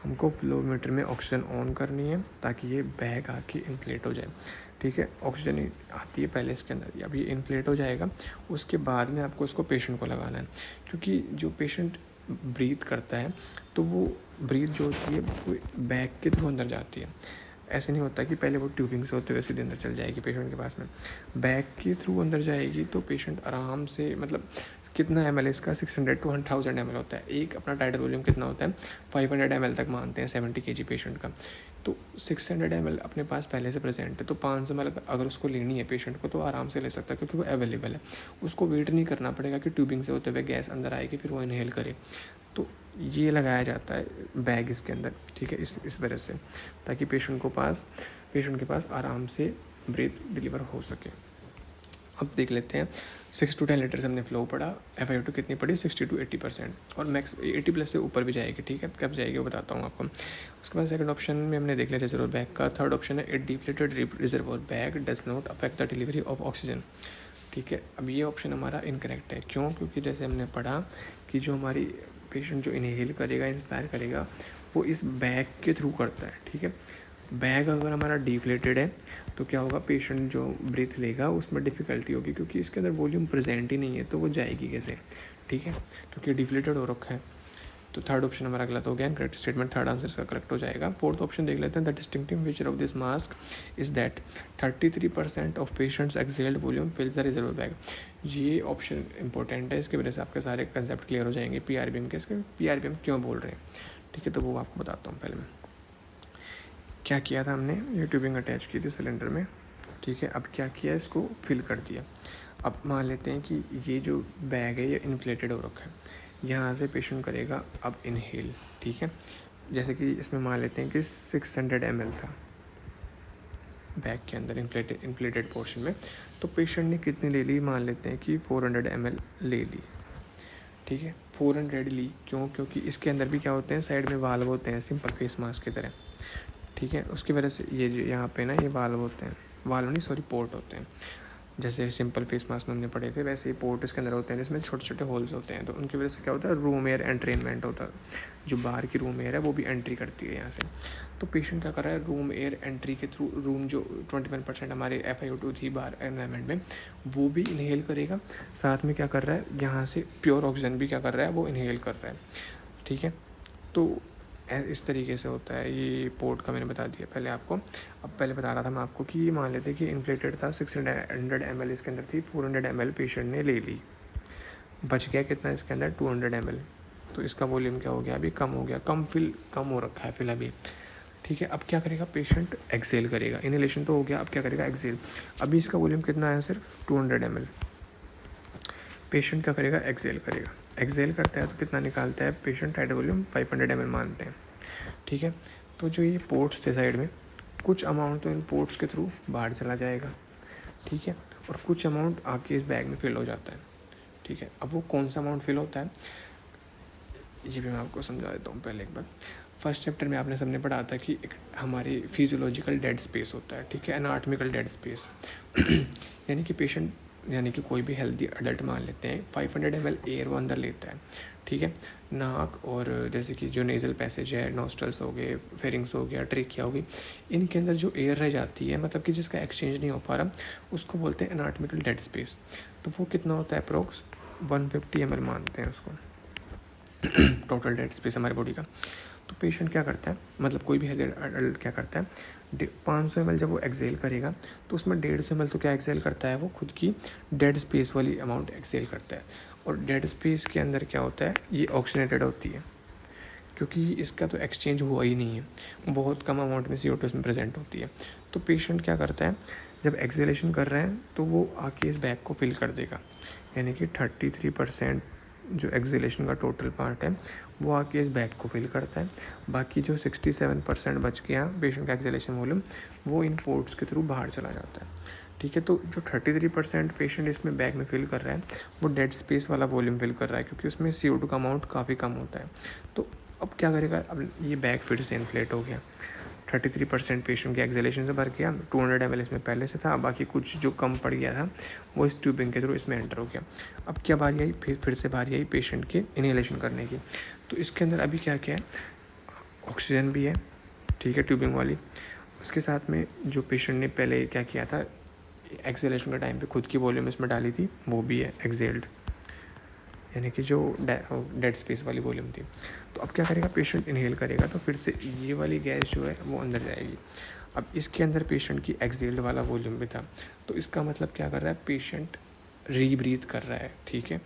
हमको फ्लोमीटर में ऑक्सीजन ऑन करनी है ताकि ये बैग आके इन्फ्लेट हो जाए, ठीक है। ऑक्सीजन आती है पहले इसके अंदर, अब ये इन्फ्लेट हो जाएगा, उसके बाद में आपको इसको पेशेंट को लगाना है। क्योंकि जो पेशेंट ब्रीथ करता है तो वो ब्रीथ जो होती है वो बैग के थ्रू अंदर जाती है। ऐसे नहीं होता कि पहले वो ट्यूबिंग से होते हुए सीधे अंदर चल जाएगी पेशेंट के पास में, बैग के थ्रू अंदर जाएगी। तो पेशेंट आराम से, मतलब कितना ml इसका, 600 to 1000 ml होता है। एक अपना टाइडल वॉल्यूम कितना होता है, 500 ml तक मानते हैं 70 kg पेशेंट का। तो 600 ml अपने पास पहले से प्रेजेंट है, तो 500 ml अगर उसको लेनी है पेशेंट को तो आराम से ले सकता है, क्योंकि वो अवेलेबल है। उसको वेट नहीं करना पड़ेगा कि ट्यूबिंग से होते हुए गैस अंदर आएगी फिर वो इनहेल करे। तो ये लगाया जाता है बैग इसके अंदर, ठीक है, इस वजह से, ताकि पेशेंट के पास आराम से ब्रीथ डिलीवर हो सके। अब देख लेते हैं 6 to 10 लीटर्स हमने फ्लो पढ़ा, FiO2 कितनी पड़ी, 60 to 80%, और मैक्स 80+ से ऊपर भी जाएगी, ठीक है। कब जाएगी वो बताता हूँ आपको। उसके बाद सेकंड ऑप्शन में हमने देख लिया रिजर्वर बैग का। थर्ड ऑप्शन है it deflated reservoir bag does not affect the delivery of oxygen, ठीक है। अब ये ऑप्शन हमारा इनकरेक्ट है, क्यों, क्योंकि जैसे हमने पढ़ा कि जो हमारी पेशेंट जो इनहेल करेगा, इंस्पायर करेगा, वो इस बैग के थ्रू करता है, ठीक है। बैग अगर हमारा डिफ्लेटेड है तो क्या होगा, पेशेंट जो ब्रीथ लेगा उसमें डिफ़िकल्टी होगी, क्योंकि इसके अंदर वॉल्यूम प्रेजेंट ही नहीं है, तो वो जाएगी कैसे, ठीक है, क्योंकि डिफ्लेटेड हो रखा है। तो थर्ड ऑप्शन हमारा गलत हो गया, करेक्ट स्टेटमेंट, थर्ड आंसर इसका करेक्ट हो जाएगा। फोर्थ ऑप्शन देख लेते हैं। The distinctive feature of this mask is that 33% of patients exhaled volume फिल्स the reservoir bag. ये ऑप्शन इंपॉर्टेंट है, इसकी वजह से आपके सारे कंसेप्ट क्लियर हो जाएंगे पीआरबीएम के। इसके पीआरबीएम क्यों बोल रहे हैं, ठीक है, तो वो आपको बताता हूँ। पहले मैं क्या किया था, हमने ये ट्यूबिंग अटैच की थी सिलेंडर में, ठीक है। अब क्या किया, इसको फिल कर दिया। अब मान लेते हैं कि ये जो बैग है ये इन्फ्लेटेड हो रखा है, यहाँ से पेशेंट करेगा अब इनहेल, ठीक है। जैसे कि इसमें मान लेते हैं कि 600 ml था बैग के अंदर इन्फ्लेटेड पोर्शन में, तो पेशेंट ने कितनी ले ली, मान लेते हैं कि 400 ml ले ली, ठीक है। 400 ली, क्यों, क्योंकि इसके अंदर भी क्या होते हैं, साइड में वाल्व होते हैं सिंपल फेस मास्क की तरह, ठीक है। उसकी वजह से ये जो यहाँ पे ना ये वाल्व होते हैं, वाल्व नहीं सॉरी पोर्ट होते हैं। जैसे सिंपल फेस मास्क में हमने पढ़े थे, वैसे ही पोर्ट इसके अंदर होते हैं जिसमें छोटे छोटे होल्स होते हैं। तो उनकी वजह से क्या होता है, रूम एयर एंट्रेनमेंट होता है, जो बाहर की रूम एयर है वो भी एंट्री करती है यहाँ से। तो पेशेंट क्या कर रहा है, रूम एयर एंट्री के थ्रू रूम जो 21% हमारे FiO2 थी बाहर एनवायरनमेंट में, वो भी इनहेल करेगा। साथ में क्या कर रहा है, यहाँ से प्योर ऑक्सीजन भी क्या कर रहा है, वो इनहेल कर रहा है। ठीक है, तो इस तरीके से होता है। ये पोर्ट का मैंने बता दिया पहले आपको। अब पहले बता रहा था मैं आपको कि मान लेते कि इन्फ्लेटेड था, 600 ml इसके अंदर थी, 400 ml पेशेंट ने ले ली, बच गया कितना इसके अंदर, 200 ml। तो इसका वॉल्यूम क्या हो गया, अभी कम हो गया, कम हो रखा है फिल अभी। ठीक है, अब क्या करेगा पेशेंट, एक्सेल करेगा। इनहेलेशन तो हो गया, अब क्या करेगा, एक्सेल। अभी इसका वॉल्यूम कितना है, सिर्फ 200 ml। पेशेंट क्या करेगा, एक्सेल करेगा। एक्सेल करता है तो कितना निकालता है पेशेंट, टाइट वॉल्यूम 500 ml मानते हैं। ठीक है, तो जो ये पोर्ट्स थे साइड में, कुछ अमाउंट तो इन पोर्ट्स के थ्रू बाहर चला जाएगा। ठीक है, और कुछ अमाउंट आके इस बैग में फिल हो जाता है। ठीक है, अब वो कौन सा अमाउंट फिल होता है ये भी मैं आपको समझा देता हूँ पहले एक बार। फर्स्ट चैप्टर में आपने सबने पढ़ा था कि एक हमारी फिजियोलॉजिकल डेड स्पेस होता है। ठीक है, एनाटॉमिकल डेड स्पेस यानी कि पेशेंट, यानी कि कोई भी हेल्दी अडल्ट मान लेते हैं 500 ml एयर वो अंदर लेता है। ठीक है, नाक और जैसे कि जो नेज़ल पैसेज है, नॉस्ट्रल्स हो गए, फेरिंग्स हो गया, ट्रेकिया हो गई, इनके अंदर जो एयर रह जाती है, मतलब कि जिसका एक्सचेंज नहीं हो पा रहा, उसको बोलते हैं एनाटॉमिकल डेड स्पेस। तो वो कितना होता है, अप्रोक्स 150 ml मानते हैं उसको टोटल डेड स्पेस हमारी बॉडी का। तो पेशेंट क्या करता है, मतलब कोई भी हेल्दी अडल्ट क्या करता है, 500 ml जब वो एक्सेल करेगा तो उसमें 150 ml तो क्या एक्सेल करता है, वो खुद की डेड स्पेस वाली अमाउंट एक्सेल करता है। और डेड स्पेस के अंदर क्या होता है, ये ऑक्सीजनेटेड होती है, क्योंकि इसका तो एक्सचेंज हुआ ही नहीं है, बहुत कम अमाउंट में CO2 इसमें प्रेजेंट होती है। तो पेशेंट क्या करता है, जब एक्सेलेशन कर रहे हैं तो वो आके इस बैग को फिल कर देगा, यानी कि 33% जो एक्सेलेशन का टोटल पार्ट है वो आके इस बैग को फिल करता है। बाकी जो 67% बच गया पेशेंट का एक्सेलेशन वॉल्यूम, वो इन पोर्ट्स के थ्रू बाहर चला जाता है। ठीक है, तो जो 33% पेशेंट इसमें बैग में फिल कर रहा है, वो डेड स्पेस वाला वॉल्यूम फिल कर रहा है, क्योंकि उसमें CO2 का अमाउंट काफ़ी कम होता है। तो अब क्या करेगा, अब ये बैग फिर से इन्फ्लेट हो गया, 33% पेशेंट के एक्सेलेशन से भर गया, 200 ml इसमें पहले से था, बाकी कुछ जो कम पड़ गया था वो इस ट्यूबिंग के थ्रू इसमें एंटर हो गया। अब क्या बारी आई, फिर से बारी आई पेशेंट के इनहेलेशन करने की। तो इसके अंदर अभी क्या क्या है, ऑक्सीजन भी है, ठीक है, ट्यूबिंग वाली। उसके साथ में जो पेशेंट ने पहले क्या किया था, एक्सेलेशन के टाइम पे खुद की वॉल्यूम इसमें डाली थी, वो भी है एक्सेल्ड, यानी कि जो डेड स्पेस वाली वॉल्यूम थी। तो अब क्या करेगा पेशेंट, इनहेल करेगा तो फिर से ये वाली गैस जो है वो अंदर जाएगी। अब इसके अंदर पेशेंट की एक्सेल्ड वाला वॉल्यूम भी था, तो इसका मतलब क्या कर रहा है, पेशेंट रीब्रीथ कर रहा है। ठीक है,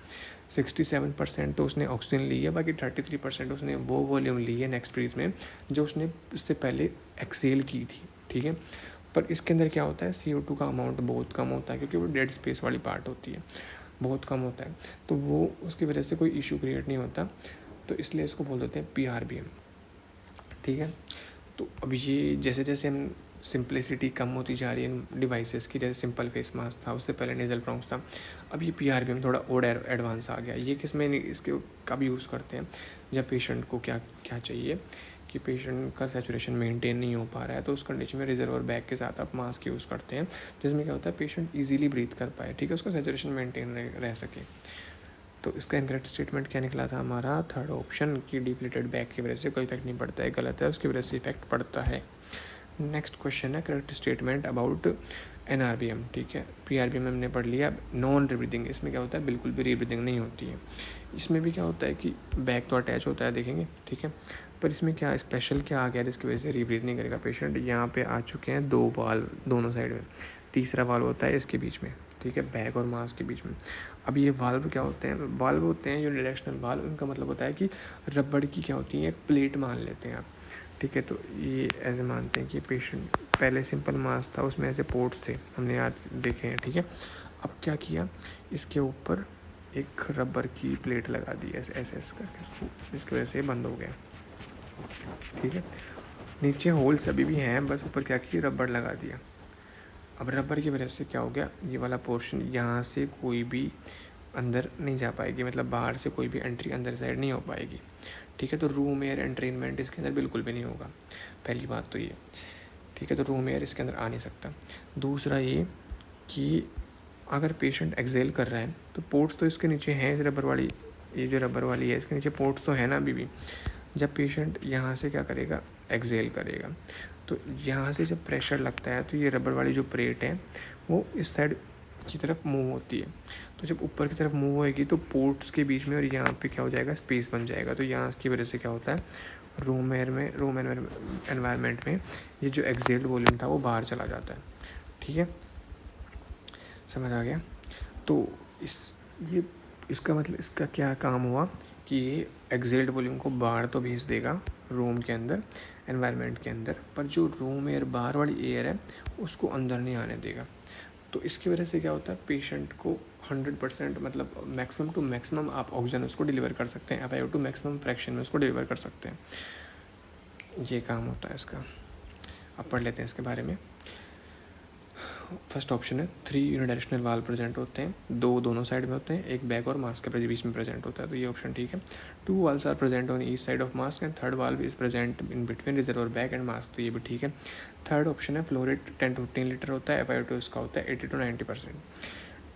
67% तो उसने ऑक्सीजन ली है, बाकी 33% उसने वो वॉल्यूम ली है नेक्स्ट ब्रीथ में जो उसने उससे पहले एक्सेल की थी। ठीक है, पर इसके अंदर क्या होता है, CO2 का अमाउंट बहुत कम होता है, क्योंकि वो डेड स्पेस वाली पार्ट होती है, बहुत कम होता है, तो वो उसकी वजह से कोई इशू क्रिएट नहीं होता। तो इसलिए इसको बोल देते हैं PRBM। ठीक है, तो अब ये जैसे जैसे हम सिंप्लिसिटी कम होती जा रही है डिवाइसेस की, जैसे सिंपल फेस मास्क था, उससे पहले नेजल ब्राउन्स था, अब ये PRBM थोड़ा और एडवांस आ गया। ये किस में इसके कब यूज़ करते हैं, जब पेशेंट को क्या क्या चाहिए कि पेशेंट का सैचुरेशन मेंटेन नहीं हो पा रहा है, तो उस कंडीशन में रिजर्वर बैग के साथ आप मास्क यूज़ करते हैं, जिसमें क्या होता है पेशेंट ईजिली ब्रीथ कर पाए। ठीक है, उसका सैचुरेशन मेंटेन रह सके। तो इसका इनकरेक्ट स्टेटमेंट क्या निकला था हमारा, थर्ड ऑप्शन, की डिप्लीटेड बैग की वजह से कोई इफेक्ट नहीं पड़ता है, गलत है, उसकी वजह से इफेक्ट पड़ता है। नेक्स्ट क्वेश्चन है करेक्ट स्टेटमेंट अबाउट NRBM। ठीक है, PRBM हमने पढ़ लिया। नॉन रीब्रीदिंग, इसमें क्या होता है, बिल्कुल भी रीब्रीदिंग नहीं होती है। इसमें भी क्या होता है कि बैग तो अटैच होता है, देखेंगे। ठीक है, पर इसमें क्या स्पेशल क्या आ गया जिसकी वजह से रीब्रीथ नहीं करेगा पेशेंट। यहाँ पे आ चुके हैं 2 वाल्व दोनों साइड में, तीसरा वाल्व होता है इसके बीच में। ठीक है, बैग और मास्क के बीच में। अब ये वाल्व क्या होते हैं, वाल्व होते हैं यूनिडायरेक्शनल वाल्व। उनका मतलब होता है कि रबड़ की क्या होती है, एक प्लेट मान लेते हैं आप। ठीक है, तो ये ऐसे मानते हैं कि पेशेंट, पहले सिंपल मास्क था उसमें ऐसे पोर्ट्स थे, हमने आज देखे हैं। ठीक है, अब क्या किया, इसके ऊपर एक रबर की प्लेट लगा दी ऐसे ऐसे करके उसको, जिसकी वजह से बंद हो गया। ठीक है, नीचे होल्स अभी भी हैं, बस ऊपर क्या किया, रबर लगा दिया। अब रबर की वजह से क्या हो गया, ये वाला पोर्शन यहाँ से कोई भी अंदर नहीं जा पाएगी, मतलब बाहर से कोई भी एंट्री अंदर साइड नहीं हो पाएगी। ठीक है, तो रूम एयर एंट्रेनमेंट इसके अंदर बिल्कुल भी नहीं होगा, पहली बात तो ये। ठीक है, तो रूम एयर इसके अंदर आ नहीं सकता। दूसरा ये कि अगर पेशेंट एक्सेल कर रहा है तो पोर्ट्स तो इसके नीचे हैं, इस रबर वाली, ये जो रबर वाली है इसके नीचे पोर्ट्स तो है ना अभी भी। जब पेशेंट यहाँ से क्या करेगा, एक्सेल करेगा, तो यहाँ से जब प्रेशर लगता है तो ये रबर वाली जो प्लेट है वो इस साइड की तरफ मूव होती है। तो जब ऊपर की तरफ मूव होएगी तो पोर्ट्स के बीच में और यहाँ पे क्या हो जाएगा, स्पेस बन जाएगा। तो यहाँ की वजह से क्या होता है, रूम एनवायरनमेंट में ये जो एक्सेल्ड वॉल्यूम था वो बाहर चला जाता है। ठीक है, समझ आ गया। तो इसका मतलब इसका क्या काम हुआ कि ये एक्सेल्ड वॉल्यूम को बाहर तो भेज देगा रूम के अंदर, एनवायरनमेंट के अंदर, पर जो रूम एयर बाहर वाली एयर है उसको अंदर नहीं आने देगा। तो इसकी वजह से क्या होता है, पेशेंट को 100% मतलब मैक्सिमम टू मैक्सिमम आप ऑक्सीजन उसको डिलीवर कर सकते हैं, अप टू मैक्सिमम फ्रैक्शन में उसको डिलीवर कर सकते हैं। ये काम होता है इसका। अब पढ़ लेते हैं इसके बारे में। फर्स्ट ऑप्शन है 3 यूनिडायरेक्शनल वाल्व प्रेजेंट होते हैं, 2 दोनों साइड में होते हैं, एक बैक और मास्क के बीच में प्रेजेंट होता है, तो ये ऑप्शन ठीक है। 2 valves are present on each side of mask and third valve is present in between reservoir bag and mask, तो ये भी ठीक है। थर्ड ऑप्शन है फ्लो रेट 10 to 15 लीटर होता है, FiO2 इसका होता है 80 to 90%।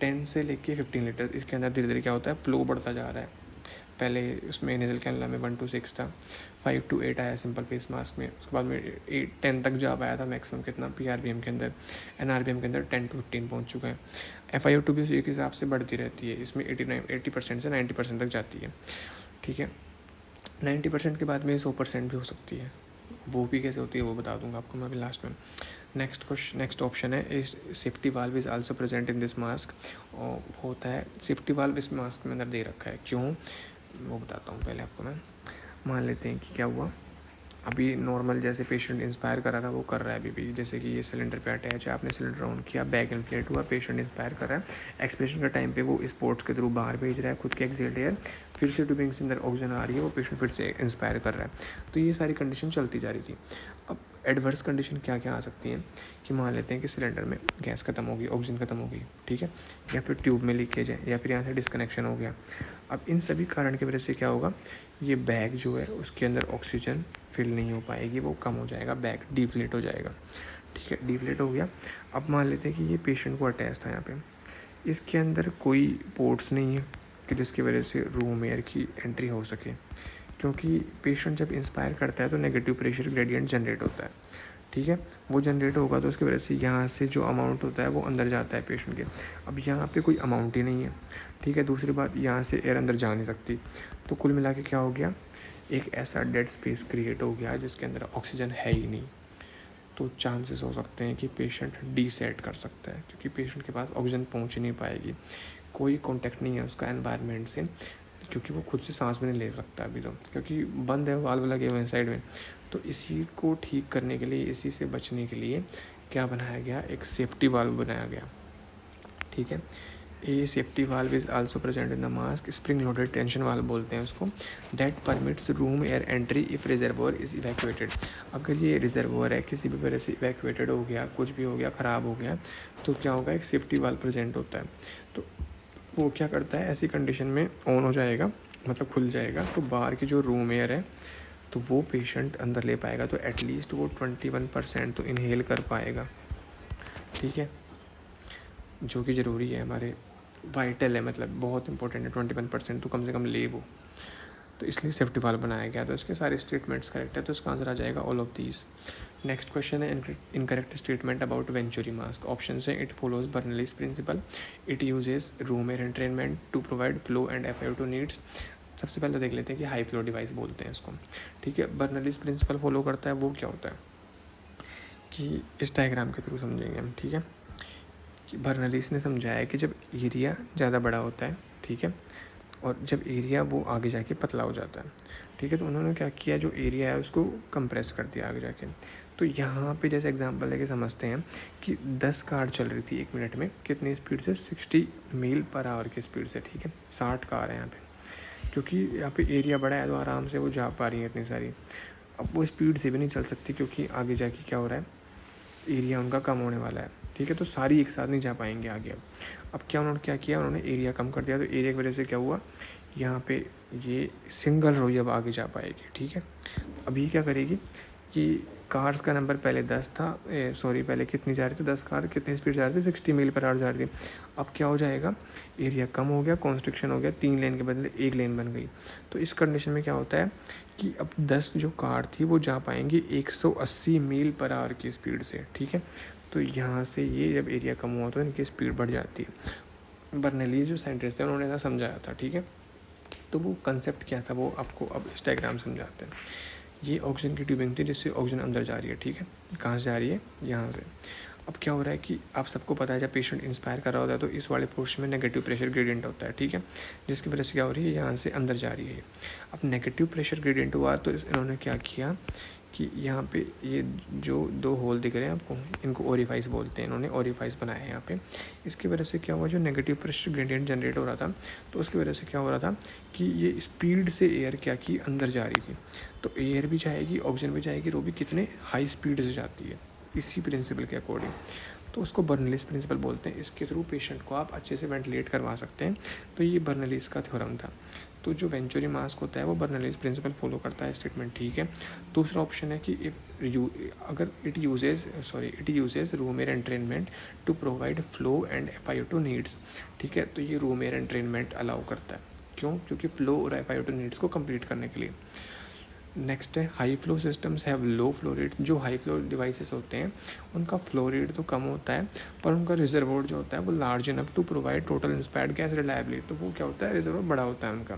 10 से लेके 15 लीटर, इसके अंदर धीरे धीरे क्या होता है, फ्लो बढ़ता जा रहा है। पहले उसमें नेजल कैनुला में 1 to 6 था, 5 to 8 आया सिंपल फेस मास्क में, उसके बाद में 10 तक जा पाया था मैक्सिमम कितना PRPM के अंदर, NRPM के अंदर 10 to 15 पहुंच चुका है। FiO2 भी एक हिसाब से बढ़ती रहती है, इसमें 80% से 90% तक जाती है। ठीक है, 90% के बाद में 100% भी हो सकती है, वो भी कैसे होती है वो बता दूंगा आपको मैं अभी लास्ट में। नेक्स्ट ऑप्शन है safety valve is also present in this mask, और होता है सेफ्टी वाल्व इस मास्क में अंदर दे रखा है, क्यों वो बताता हूँ पहले आपको मैं। मान लेते हैं कि क्या हुआ, अभी नॉर्मल जैसे पेशेंट इंस्पायर कर रहा था वो कर रहा है अभी भी, जैसे कि ये सिलेंडर पे अटैच है, आपने सिलेंडर ऑन किया, बैग इन्फ्लेट हुआ, पेशेंट इंस्पायर कर रहा है, एक्सप्रेशन के टाइम पे वो स्पोर्ट्स के थ्रू बाहर भेज रहा है खुद के एक्सेल्ड एयर, फिर से ट्यूबिंग से अंदर ऑक्सीजन आ रही है, वो पेशेंट फिर से इंस्पायर कर रहा है। तो ये सारी कंडीशन चलती जा रही थी। अब एडवर्स कंडीशन क्या क्या आ सकती हैं कि मान लेते हैं कि सिलेंडर में गैस खत्म हो गई, ऑक्सीजन खत्म हो गई, ठीक है, या फिर ट्यूब में लीकेज है, या फिर यहाँ से डिस्कनेक्शन हो गया। अब इन सभी कारण की वजह से क्या होगा, ये बैग जो है उसके अंदर ऑक्सीजन फिल नहीं हो पाएगी, वो कम हो जाएगा, बैग डिफ्लेट हो जाएगा। ठीक है, डिफ्लेट हो गया। अब मान लेते हैं कि ये पेशेंट को अटैच था यहाँ पे, इसके अंदर कोई पोर्ट्स नहीं है कि जिसकी वजह से रूम एयर की एंट्री हो सके, क्योंकि पेशेंट जब इंस्पायर करता है तो नेगेटिव प्रेशर ग्रेडियंट जनरेट होता है। ठीक है, वो जनरेट होगा तो उसकी वजह से यहाँ से जो अमाउंट होता है वो अंदर जाता है पेशेंट के। अब यहाँ पे कोई अमाउंट ही नहीं है। ठीक है, दूसरी बात, यहाँ से एयर अंदर जा नहीं सकती। तो कुल मिला के क्या हो गया, एक ऐसा डेड स्पेस क्रिएट हो गया जिसके अंदर ऑक्सीजन है ही नहीं। तो चांसेस हो सकते हैं कि पेशेंट डीसेट कर सकता है, क्योंकि पेशेंट के पास ऑक्सीजन पहुँच ही नहीं पाएगी, कोई कॉन्टेक्ट नहीं है उसका एनवायरनमेंट से, क्योंकि वो खुद से सांस भी नहीं ले सकता अभी तो, क्योंकि बंद है, वाल्व लगे हुए हैं साइड में। तो इसी को ठीक करने के लिए, इसी से बचने के लिए क्या बनाया गया, एक सेफ्टी वाल्व बनाया गया। ठीक है, ये safety valve is also present in the mask, spring loaded tension valve बोलते हैं उसको, that permits room air entry if reservoir is evacuated. अगर ये रिजर्वोयर है किसी भी वजह से इवैक्यूएटेड हो गया, कुछ भी हो गया, ख़राब हो गया, तो क्या होगा, एक सेफ्टी वाल्व प्रेजेंट होता है। तो वो क्या करता है, ऐसी कंडीशन में ऑन हो जाएगा, मतलब खुल जाएगा, तो बाहर की जो रूम एयर है तो वो पेशेंट अंदर ले पाएगा, तो एटलीस्ट वो 21% तो इनहेल कर पाएगा। ठीक है, जो कि ज़रूरी है, हमारे वाइटल है, मतलब बहुत इंपॉर्टेंट है, 21% तो कम से कम ले वो। तो इसलिए सेफ्टी वाल्व बनाया गया। तो इसके सारे स्टेटमेंट्स करेक्ट है, तो इसका आंसर आ जाएगा all of these. Next question है incorrect statement about venturi mask. Option है it follows Bernoulli's principle, it uses room air entrainment to provide flow and FiO2 needs. सबसे पहले देख लेते हैं कि हाई फ्लो डिवाइस बोलते हैं इसको। ठीक है, बर्नलीज प्रिंसिपल फॉलो करता है, वो क्या होता है कि इस डायग्राम के थ्रू समझेंगे हम। ठीक है, कि बर्नलीज ने समझाया कि जब एरिया ज़्यादा बड़ा होता है, ठीक है, और जब एरिया वो आगे जाके पतला हो जाता है, ठीक है, तो उन्होंने क्या किया, जो एरिया है उसको कंप्रेस कर दिया आगे जाके। तो यहाँ पे जैसे एग्जांपल लेके समझते हैं कि 10 कार चल रही थी 1 मिनट में, कितनी स्पीड से, 60 मील पर आवर की स्पीड से। ठीक है, 60 कार है यहाँ पे, क्योंकि यहाँ पे एरिया बड़ा है तो आराम से वो जा पा रही है इतनी सारी। अब वो स्पीड से भी नहीं चल सकती, क्योंकि आगे जाके क्या हो रहा है, एरिया उनका कम होने वाला है। ठीक है, तो सारी एक साथ नहीं जा पाएंगे आगे। अब क्या उन्होंने क्या किया, उन्होंने एरिया कम कर दिया, तो एरिया की वजह से क्या हुआ, यहाँ पे ये सिंगल रो अब आगे जा पाएगी। ठीक है, अभी क्या करेगी कि कार्स का नंबर पहले 10 था, पहले कितनी जा रही थी, 10 कार कितनी स्पीड जा रही थी, 60 मील पर आवर जा रही थी। अब क्या हो जाएगा, एरिया कम हो गया, कॉन्स्ट्रिक्शन हो गया, 3 लेन के बदले 1 लेन बन गई। तो इस कंडीशन में क्या होता है कि अब 10 जो कार थी वो जा पाएंगी 180 मील पर आवर की स्पीड से, ठीक है। तो यहाँ से ये जब एरिया कम हुआ तो इनकी स्पीड बढ़ जाती है। बर्नौली जो साइंटिस्ट थे उन्होंने ऐसा समझाया था, ठीक है। तो वो कंसेप्ट क्या था वो आपको अब इस डायग्राम समझाते हैं। ये ऑक्सीजन की ट्यूबिंग थी जिससे ऑक्सीजन अंदर जा रही है, ठीक है। कहाँ से जा रही है, यहाँ से। अब क्या हो रहा है कि आप सबको पता है जब पेशेंट इंस्पायर कर रहा होता है तो इस वाले पोर्शन में नेगेटिव प्रेशर ग्रेडियंट होता है, ठीक है, जिसकी वजह से क्या हो रही है, यहाँ से अंदर जा रही है। अब नेगेटिव प्रेशर ग्रेडियंट हुआ तो इन्होंने क्या किया कि यहाँ पे ये जो 2 होल दिख रहे हैं आपको, इनको ओरिफाइस बोलते हैं, इन्होंने ओरिफाइस बनाए हैं यहाँ पे। इसकी वजह से क्या हुआ, जो नेगेटिव प्रेशर ग्रेडियंट जनरेट हो रहा था तो उसकी वजह से क्या हो रहा था कि ये स्पीड से एयर क्या की अंदर जा रही थी। तो एयर भी जाएगी, ऑक्सीजन भी जाएगी, वो भी कितने हाई स्पीड से जाती है इसी प्रिंसिपल के अकॉर्डिंग। तो उसको बर्नौलीज़ प्रिंसिपल बोलते हैं। इसके थ्रू पेशेंट को आप अच्छे से वेंटिलेट करवा सकते हैं। तो ये बर्नौलीज़ का थ्योरम था। तो जो वेंचुरी मास्क होता है वो बर्नौलीज़ प्रिंसिपल फॉलो करता है, स्टेटमेंट ठीक है। दूसरा ऑप्शन है कि it uses room air entrainment to provide flow and FiO2 needs, ठीक है। तो ये रूम एयर एंट्रेनमेंट अलाउ करता है, क्यों, क्योंकि फ्लो और FiO2 नीड्स को कंप्लीट करने के लिए। नेक्स्ट है high flow systems have low flow rate. जो हाई फ्लो डिवाइसेस होते हैं उनका फ्लो रेट तो कम होता है पर उनका रिजर्वोयर जो होता है वो large enough to provide total inspired gas reliably. तो वो क्या होता है, रिजर्वोयर बड़ा होता है उनका।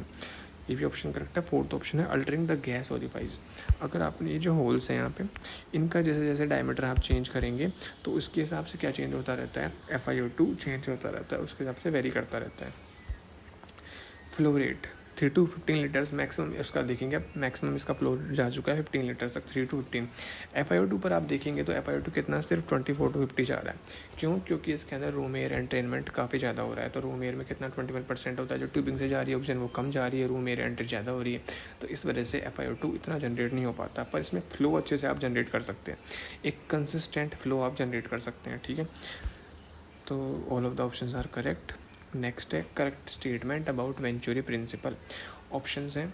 ये भी ऑप्शन करेक्ट है। फोर्थ ऑप्शन है अल्टरिंग द गैस ओरिफाइस। अगर आपने ये जो होल्स हैं यहाँ पे इनका जैसे जैसे डायमीटर आप चेंज करेंगे तो उसके हिसाब से क्या चेंज होता रहता है, FiO2 चेंज होता रहता है, उसके हिसाब से वेरी करता रहता है। Flow rate 3 to 15 litres maximum इसका देखेंगे आप, मैक्सिमम इसका फ्लो जा चुका है 15 लीटर्स तक, 3 to 15। FiO2 पर आप देखेंगे तो FiO2 कितना सिर्फ 24 to 50 जा रहा है। क्यों, क्योंकि इसके अंदर रूम एयर एंट्रेनमेंट काफ़ी ज़्यादा हो रहा है। तो रूम एयर में कितना 21% होता है, जो ट्यूबिंग से जा रही है ऑक्सीजन वो कम जा रही है, रूम एयर एंट्री ज़्यादा हो रही है। तो इस वजह से FiO2 इतना जनरेट नहीं हो पाता, पर इसमें फ़्लो अच्छे से आप जनरेट कर सकते हैं, एक कंसिस्टेंट फ्लो आप जनरेट कर सकते हैं, ठीक है। तो all of the options are correct. Next है correct statement about venturi principle. Options हैं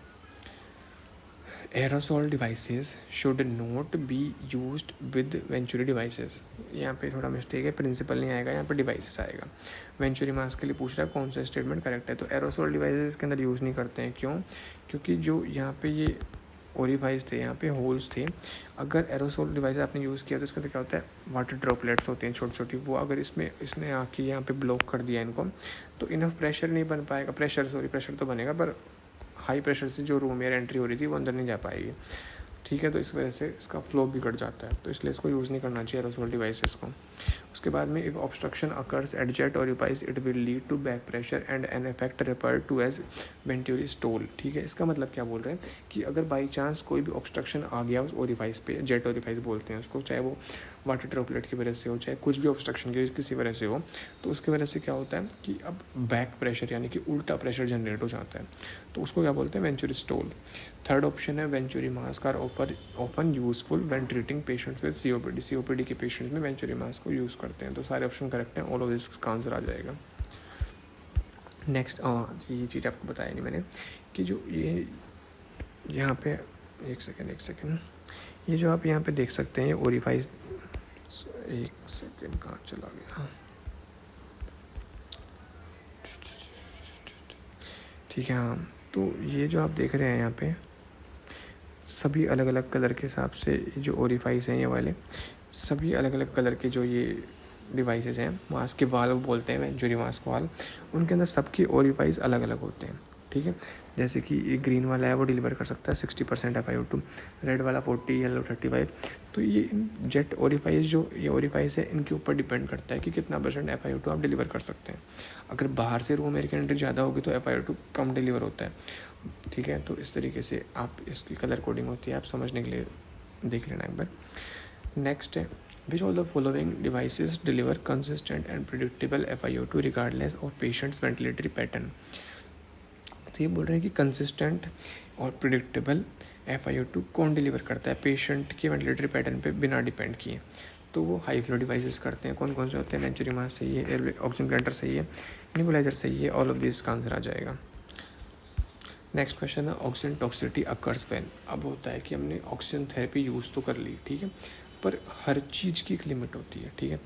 aerosol devices should not be used with venturi devices. यहाँ पे थोड़ा मिस्टेक है, प्रिंसिपल नहीं आएगा, यहाँ पे डिवाइसेस आएगा। वेंचुरी मास्क के लिए पूछ रहा है कौन सा स्टेटमेंट करेक्ट है। तो एरोसोल डिवाइसेस के अंदर यूज़ नहीं करते हैं, क्यों, क्योंकि जो यहाँ पे ये ओरिफाइस थे, यहाँ पे होल्स थे, अगर एरोसोल डिवाइस आपने यूज़ किया तो इसके अंदर क्या होता है, वाटर ड्रॉपलेट्स होते हैं छोटी छोटी, वो अगर इसने आके यहाँ पे ब्लॉक कर दिया इनको तो इनफ प्रेशर नहीं बन पाएगा, प्रेशर तो बनेगा पर हाई प्रेशर से जो रूम एयर एंट्री हो रही थी वो अंदर नहीं जा पाएगी, ठीक है। तो इस वजह से इसका फ्लो बिगड़ जाता है, तो इसलिए इसको यूज़ नहीं करना चाहिए एरोसोल डिवाइसेस को। उसके बाद में if obstruction occurs at jet orifice it will lead to back pressure and an effect refer to as venturi stall, ठीक है। इसका मतलब क्या बोल रहे हैं कि अगर बाई चांस कोई भी ऑब्स्ट्रक्शन आ गया उस ओरिफाइस पे, जेट ओरिफाइस बोलते हैं उसको, चाहे वो वाटर ड्रॉपलेट की वजह से हो, चाहे कुछ भी ऑब्स्ट्रक्शन की किसी वजह से हो, तो उसकी वजह से क्या होता है कि अब बैक प्रेशर यानी कि उल्टा प्रेशर जनरेट हो जाता है, तो उसको क्या बोलते हैं, वेंचुरी स्टोल। थर्ड ऑप्शन है venturi mask are often useful when treating patients with COPD के पेशेंट्स में वेंचुरी मास्क को यूज़ करते हैं। तो सारे ऑप्शन करेक्ट हैं, ऑल ऑफ दिस का आंसर आ जाएगा। नेक्स्ट ये चीज़ आपको बताया नहीं मैंने कि जो ये यहाँ पे एक सेकेंड ये जो आप यहाँ पे देख सकते हैं ये ओरिफाइस, एक सेकेंड कहाँ चला गया, ठीक है हाँ। तो ये जो आप देख रहे हैं यहाँ पे सभी अलग अलग कलर के हिसाब से जो ओरिफाइस हैं ये वाले सभी अलग अलग कलर के जो ये डिवाइसेस हैं, मास्क के वाल बोलते हैं वेंचुरी मास्क वाल, उनके अंदर सबके ओरिफाइस अलग अलग होते हैं, ठीक है। जैसे कि ये ग्रीन वाला है वो डिलीवर कर सकता है 60% FiO2, रेड वाला 40, येलो 35। तो ये जेट ओरिफाइस जो ये ओरिफाइस है इनके ऊपर डिपेंड करता है कि कितना % FiO2 आप डिलीवर कर सकते हैं। अगर बाहर से रूम एयर की एंट्री ज़्यादा होगी तो FiO2 कम डिलीवर होता है, ठीक है। तो इस तरीके से आप इसकी कलर कोडिंग होती है, आप समझने के लिए देख लेना एक बार। नेक्स्ट है which all the following devices deliver consistent and predictable FiO2 regardless of patients ventilatory pattern. तो ये बोल रहे हैं कि कंसिस्टेंट और प्रिडिक्टेबल FiO2 कौन डिलीवर करता है पेशेंट के वेंटिलेटरी पैटर्न पे बिना डिपेंड किए। तो वो हाई फ्लो डिवाइसेस करते हैं। कौन कौन से होते हैं, वेंचुरी मास्क सही है, ऑक्सीजन प्लांटर सही है, नेबुलाइजर सही है, ऑल ऑफ दिस का आंसर आ जाएगा। नेक्स्ट क्वेश्चन है ऑक्सीजन टॉक्सिसिटी अकर्स व्हेन। अब होता है कि हमने ऑक्सीजन थेरेपी यूज़ तो कर ली, ठीक है, पर हर चीज़ की एक लिमिट होती है, ठीक है,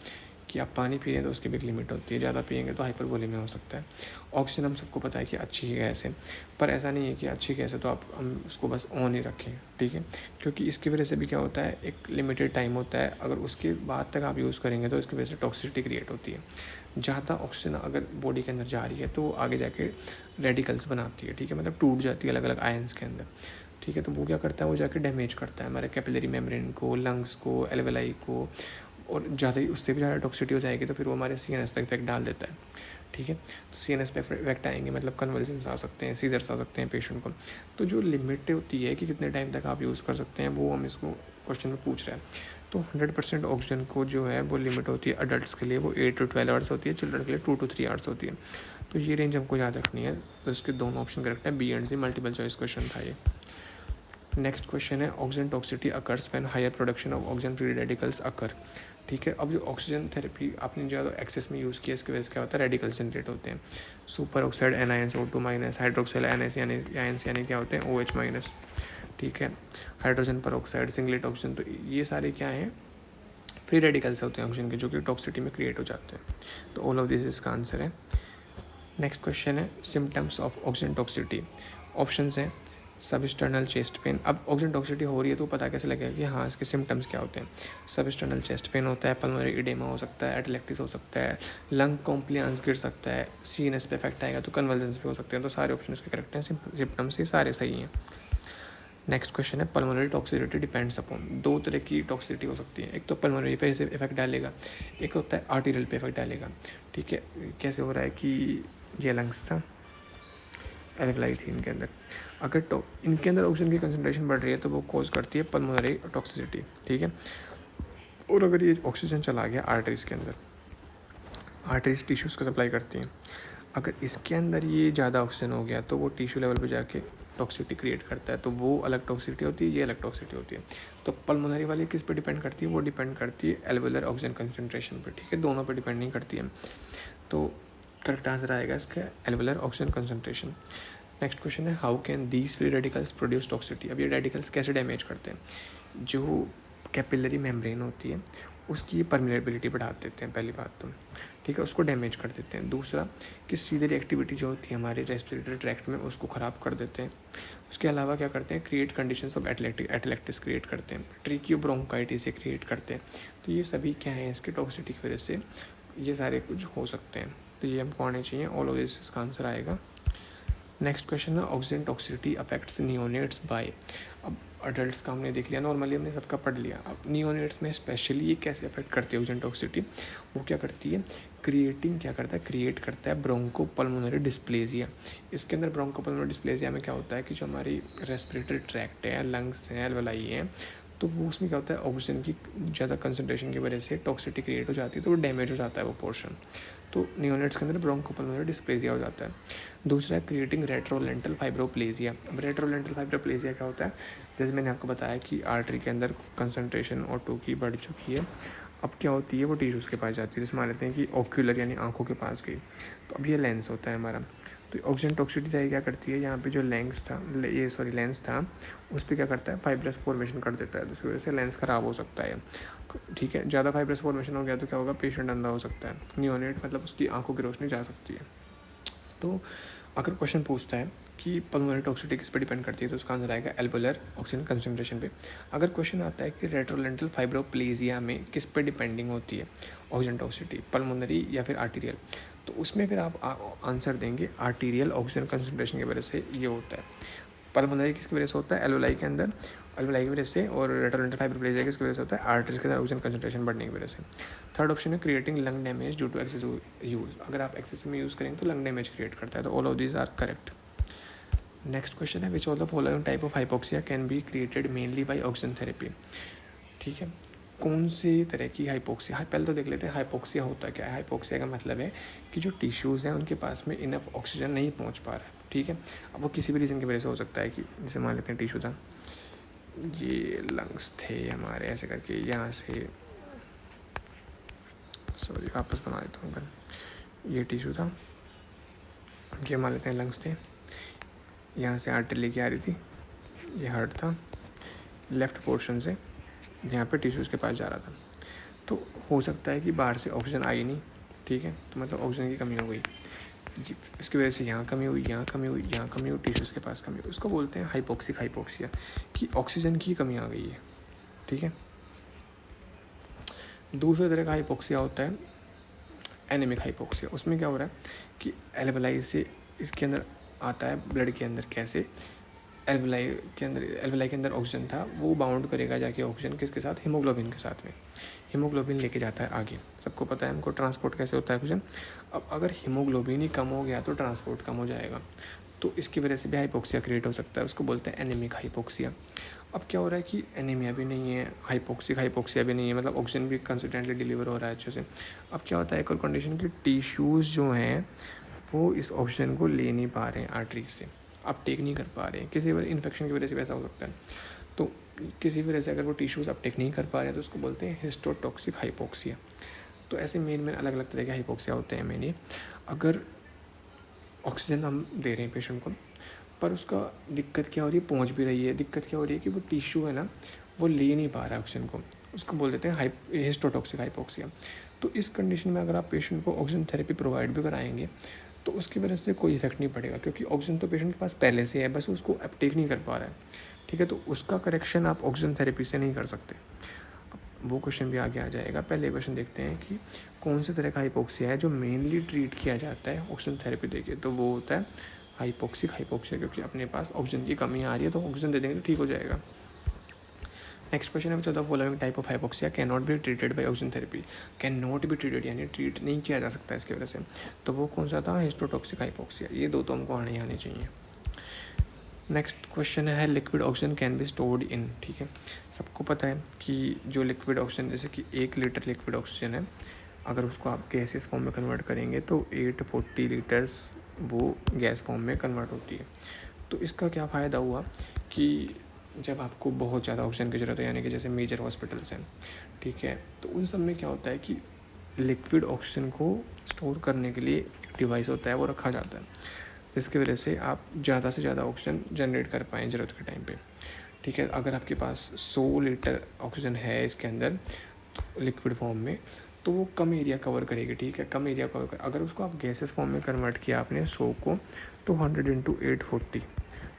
कि आप पानी पी रहे हैं तो उसकी भी एक लिमिट होती है, ज़्यादा पिएंगे तो हाइपरवोलेमिया हो सकता है। ऑक्सीजन हम सबको पता है कि अच्छी गैस है, पर ऐसा नहीं है कि अच्छी गैस है तो आप हम उसको बस ऑन ही रखें, ठीक है, क्योंकि इसकी वजह से भी क्या होता है, एक लिमिटेड टाइम होता है, अगर उसके बाद तक आप यूज़ करेंगे तो इसकी वजह से टॉक्सिसिटी क्रिएट होती है। ज़्यादा ऑक्सीजन अगर बॉडी के अंदर जा रही है तो आगे जाके रेडिकल्स बनाती है, ठीक है, मतलब टूट जाती है अलग अलग आयंस के अंदर, ठीक है, तो वो क्या करता है, वो जाके डैमेज करता है हमारे कैपिलरी मेम्ब्रेन को, लंग्स को, एल्वेलाई को, और ज़्यादा ही उससे भी ज़्यादा टॉक्सिटी हो जाएगी तो फिर वो हमारे CNS तक इफेक्ट डाल देता है, ठीक है, तो CNS पे इफेक्ट आएंगे, मतलब कन्वल्जन्स आ सकते हैं, सीजर्स आ सकते हैं पेशेंट को। तो जो लिमिट होती है कि कितने टाइम तक आप यूज़ कर सकते हैं वो हम इसको क्वेश्चन में पूछ रहे हैं। तो 100% ऑक्सीजन को जो है वो लिमिट होती है अडल्ट के लिए, वो 8 to 12 आवर्स होती है, चिल्ड्रन के लिए 2 to 3 आवर्स होती है। तो ये रेंज हमको याद रखनी है, तो इसके दोनों ऑप्शन करेक्ट है, B and C, multiple choice question था ये। नेक्स्ट क्वेश्चन है oxygen toxicity occurs when higher production of oxygen free radicals occur, ठीक है। अब जो ऑक्सीजन थेरेपी आपने ज़्यादा एक्सेस में यूज़ किया, इसकी वजह से क्या होता है, रेडिकल्स जनरेट होते हैं, super oxide NiSO2-, hydroxyl ions यानी क्या होते हैं OH-, ठीक है, हाइड्रोजन पर ऑक्साइड, सिंगलेट ऑक्सीजन, तो ये सारे क्या हैं, फ्री रेडिकल्स होते हैं ऑक्सीजन के, जो कि टॉक्सिटी में क्रिएट हो जाते हैं। तो ऑल ऑफ दिस इसका आंसर है। नेक्स्ट क्वेश्चन है symptoms of oxygen toxicity. Option हैं सबस्टर्नल चेस्ट पेन। अब ऑक्सीजन टॉक्सिटी हो रही है तो पता कैसे लगेगा कि हाँ इसके सिम्टम्स क्या होते हैं। सबस्टर्नल चेस्ट पेन होता है, पल्मोनरी इडेमा हो सकता है, एटलेक्टिस हो सकता है, लंग कॉम्प्लियंस गिर सकता है, CNS पे इफेक्ट आएगा तो कन्वल्जन्स भी हो सकते हैं। तो सारे ऑप्शन इसके करेक्ट हैं, सिम्टम्स ही सारे सही हैं। नेक्स्ट क्वेश्चन है पल्मोनरी टॉक्सिसिटी डिपेंड्स अपॉन। दो तरह की टॉक्सिसिटी हो सकती है, एक तो पल्मोनरी पे इफेक्ट डालेगा, एक होता है आर्टीरियल पे इफेक्ट डालेगा, ठीक है। कैसे हो रहा है कि ये लंग्स था, एल्वेलाई थी इनके अंदर, अगर तो इनके अंदर ऑक्सीजन की कंसनट्रेशन बढ़ रही है तो वो कॉज करती है पल्मोनरी टॉक्सिसिटी, ठीक है। और अगर ये ऑक्सीजन चला गया आर्टरीज के अंदर, आर्टरीज टिश्यूज़ को सप्लाई करती हैं, अगर इसके अंदर ये ज़्यादा ऑक्सीजन हो गया तो वो टिश्यू लेवल पे जाके टॉक्सिसिटी क्रिएट करता है, तो वो अलग टॉक्सिसिटी होती है, ये अलग टॉक्सिसिटी होती है। तो पल्मोनरी वाली किस पे डिपेंड करती है, वो डिपेंड करती है एल्वेलर ऑक्सीजन कंसनट्रेशन पे, ठीक है, दोनों पे डिपेंड नहीं करती है। तो करेक्ट आंसर आएगा इसका alveolar oxygen concentration. Next question है how can these free radicals produce toxicity. अब ये रेडिकल्स कैसे डैमेज करते हैं, जो कैपिलरी मेम्ब्रेन होती है उसकी परमेबिलिटी बढ़ा देते हैं, पहली बात तो, ठीक है, उसको डैमेज कर देते हैं। दूसरा कि सीधे एक्टिविटी जो होती है हमारे रेस्पिरेटरी ट्रैक्ट में उसको ख़राब कर देते हैं। उसके अलावा क्या करते हैं, क्रिएट कंडीशंस ऑफ एटलेक्टिस क्रिएट करते हैं, ट्रिक्योब्रोंकाइटिस से क्रिएट करते हैं। तो ये सभी क्या है, इसके टॉक्सिसिटी की वजह से ये सारे कुछ हो सकते हैं, तो ये हमको आने चाहिए, ऑल ऑफ दिस इसका आंसर आएगा। नेक्स्ट क्वेश्चन है oxygen toxicity affects neonates by. अब अडल्ट्स का हमने देख लिया, नॉर्मली हमने सबका पढ़ लिया, अब नियोनेट्स में स्पेशली ये कैसे अफेक्ट करती है ऑक्सीजन टॉक्सिसिटी, वो क्या करती है, क्या करता है ब्रोंको पल्मोनरी डिस्प्लेजिया। इसके अंदर ब्रोंको पल्मोनरी डिस्प्लेजिया में क्या होता है कि जो हमारी रेस्पिरेटरी ट्रैक्ट है, लंग्स हैं, एल्वेलाई हैं, तो वो उसमें क्या होता है, ऑक्सीजन की ज़्यादा कंसनट्रेशन की वजह से टॉक्सिसिटी क्रिएट हो जाती है, तो वो डैमेज हो जाता है वो पोर्शन, तो नियोनेट्स के अंदर ब्रोंकोपल्मोनरी डिस्प्लेजिया हो जाता है। दूसरा है क्रिएटिंग रेट्रोलेंटल फाइब्रोप्लेजिया। अब रेट्रोलेंटल फाइब्रोप्लेजिया क्या होता है, जैसे मैंने आपको बताया कि आर्टरी के अंदर कंसनट्रेशन O2 की बढ़ चुकी है, अब क्या होती है वो टिश्यूज़ के पास जाती है, जैसे मान लेते हैं कि ऑक्यूलर यानी आंखों के पास गई, तो अब ये लेंस होता है हमारा। तो ऑक्सीजन टॉक्सिसिटी क्या करती है, यहाँ पे जो लेंस था उस पर क्या करता है, फाइब्रस फॉर्मेशन कर देता है, तो उसकी वजह से लेंस ख़राब हो सकता है, ठीक है। ज़्यादा फाइब्रस फॉर्मेशन हो गया तो क्या होगा, पेशेंट अंधा हो सकता है, नियोनेट मतलब उसकी आंखों की रोशनी जा सकती है। तो अगर क्वेश्चन पूछता है कि पल्मोनरी टॉक्सिसिटी किस पे डिपेंड करती है, तो उसका आंसर आएगा एल्वेलर ऑक्सीजन कंसनट्रेशन पे। अगर क्वेश्चन आता है कि रेट्रोलेंटल फाइब्रोप्लेजिया में किस पे डिपेंडिंग होती है ऑक्सीजन टॉक्सिसिटी, पल्मोनरी या फिर आर्टीरियल, तो उसमें फिर आप आंसर देंगे आर्टीरियल ऑक्सीजन कंसनट्रेशन की वजह से ये होता है। पल्मोनरी किसकी वजह से होता है, एल्वेलाई के अंदर, एल्वेलाई की वजह से, और रेट्रोलेंटल फाइब्रोप्लेजिया किसकी वजह से होता है, आर्टरीज के अंदर ऑक्सीजन कंसनट्रेशन बढ़ने की वजह से। थर्ड ऑप्शन है creating lung damage due to excessive use. अगर आप एक्सेसिव में यूज़ करेंगे तो लंग डैमेज क्रिएट करता है, तो all of these are correct. Next question है which of the following type of hypoxia can be created mainly by oxygen therapy, ठीक है। कौन सी तरह की हाइपोक्सिया, पहले तो देख लेते हैं हाइपोक्सिया होता क्या है। हाइपोक्सिया का मतलब है कि जो टिश्यूज़ हैं उनके पास में इनफ ऑक्सीजन नहीं पहुंच पा रहा है, ठीक है। अब वो किसी भी रीज़न की वजह से हो सकता है, कि जैसे मान लेते हैं टिश्यू था, ये लंग्स थे हमारे, ऐसे करके यहाँ से, सॉरी वापस बना देता हूँ, ये टिश्यू था, ये मान लेते हैं लंग्स थे, यहाँ से आर्टरी लेके आ रही थी, ये हार्ट था, लेफ़्ट पोर्शन से यहाँ पे टिश्यूज़ के पास जा रहा था। तो हो सकता है कि बाहर से ऑक्सीजन आई नहीं, ठीक है, तो मतलब ऑक्सीजन की कमी हो गई, इसकी वजह से यहाँ कमी हुई, यहाँ कमी हुई, यहाँ कमी हुई, टिश्यूज़ के पास कमी हुई। उसको बोलते हैं हाइपोक्सिक हाइपोक्सिया, कि ऑक्सीजन की कमी आ गई है, ठीक है। दूसरे तरह का हाइपोक्सिया होता है एनीमिक हाइपोक्सिया। उसमें क्या हो रहा है कि एल्वेलाई से इसके अंदर आता है ब्लड के अंदर, कैसे एल्वेलाई के अंदर ऑक्सीजन था, वो बाउंड करेगा जाके ऑक्सीजन किसके साथ, हीमोग्लोबिन के साथ में। हीमोग्लोबिन लेके जाता है आगे, सबको पता है हमको ट्रांसपोर्ट कैसे होता है ऑक्सीजन। अब अगर हीमोग्लोबिन ही कम हो गया तो ट्रांसपोर्ट कम हो जाएगा, तो इसकी वजह से भी हाइपोक्सिया क्रिएट हो सकता है, उसको बोलते हैं एनीमिक हाइपोक्सिया। अब क्या हो रहा है कि एनीमिया भी नहीं है, हाइपोक्सिया भी नहीं है, मतलब ऑक्सीजन भी कंसिस्टेंटली डिलीवर हो रहा है अच्छे से। अब क्या होता है एक और कंडीशन की टिश्यूज़ जो हैं वो इस ऑक्सीजन को ले नहीं पा रहे हैं आर्टरीज से, अपटेक नहीं कर पा रहे हैं, किसी वजह इन्फेक्शन की वजह से वैसा हो सकता है। तो किसी वजह से अगर वो टिश्यूज़ अपटेक नहीं कर पा रहे हैं तो उसको बोलते हैं हिस्टोटॉक्सिक हाइपोक्सिया। तो ऐसे मेन अलग अलग तरह के हाइपोक्सिया होते हैं मेन। अगर ऑक्सीजन हम दे रहे हैं पेशेंट को, पर उसका दिक्कत क्या हो रही है, पहुंच भी रही है, दिक्कत क्या हो रही है कि वो टिश्यू है ना वो ले नहीं पा रहा है ऑक्सीजन को, उसको बोल देते हैं हिस्टोटॉक्सिक हाइपोक्सिया। तो इस कंडीशन में अगर आप पेशेंट को ऑक्सीजन थेरेपी प्रोवाइड भी कराएंगे तो उसकी वजह से कोई इफेक्ट नहीं पड़ेगा, क्योंकि ऑक्सीजन तो पेशेंट के पास पहले से है, बस उसको अपटेक नहीं कर पा रहा है, ठीक है। तो उसका करेक्शन आप ऑक्सीजन थेरेपी से नहीं कर सकते। वो क्वेश्चन भी आगे आ जाएगा। पहले क्वेश्चन देखते हैं कि कौन से तरह का हाइपोक्सिया है जो मेनली ट्रीट किया जाता है ऑक्सीजन थेरेपी देके, तो वो होता है हाइपोक्सिक हाइपोक्सिया, क्योंकि अपने पास ऑक्सीजन की कमी आ रही है तो ऑक्सीजन दे देंगे तो ठीक हो जाएगा। नेक्स्ट क्वेश्चन है, the following type of hypoxia can not be treated by oxygen therapy. Can not be treated यानी ट्रीट नहीं किया जा सकता इसकी वजह से, तो वो कौन सा था, हिस्टोटॉक्सिक हाइपोक्सिया। ये दो तो हमको आने चाहिए। नेक्स्ट क्वेश्चन है liquid oxygen can be stored in, ठीक है। सबको पता है कि जो लिक्विड ऑक्सीजन, जैसे कि 1 लीटर लिक्विड ऑक्सीजन है, अगर उसको आप गैसेस फॉर्म में कन्वर्ट करेंगे तो 840 लीटर्स वो गैस फॉर्म में कन्वर्ट होती है। तो इसका क्या फ़ायदा हुआ कि जब आपको बहुत ज़्यादा ऑक्सीजन की ज़रूरत है, यानी कि जैसे मेजर हॉस्पिटल्स हैं, ठीक है, तो उन सब में क्या होता है कि लिक्विड ऑक्सीजन को स्टोर करने के लिए एक डिवाइस होता है, वो रखा जाता है, जिसकी वजह से आप ज़्यादा से ज़्यादा ऑक्सीजन जनरेट कर पाएँ ज़रूरत के टाइम पे, ठीक है। अगर आपके पास 100 लीटर ऑक्सीजन है इसके अंदर लिक्विड फॉर्म में, तो वो कम एरिया कवर करेगी, ठीक है, कम एरिया कवर कर। अगर उसको आप गैसेस फॉर्म में कन्वर्ट किया आपने 100 को, तो 100 इंटू 840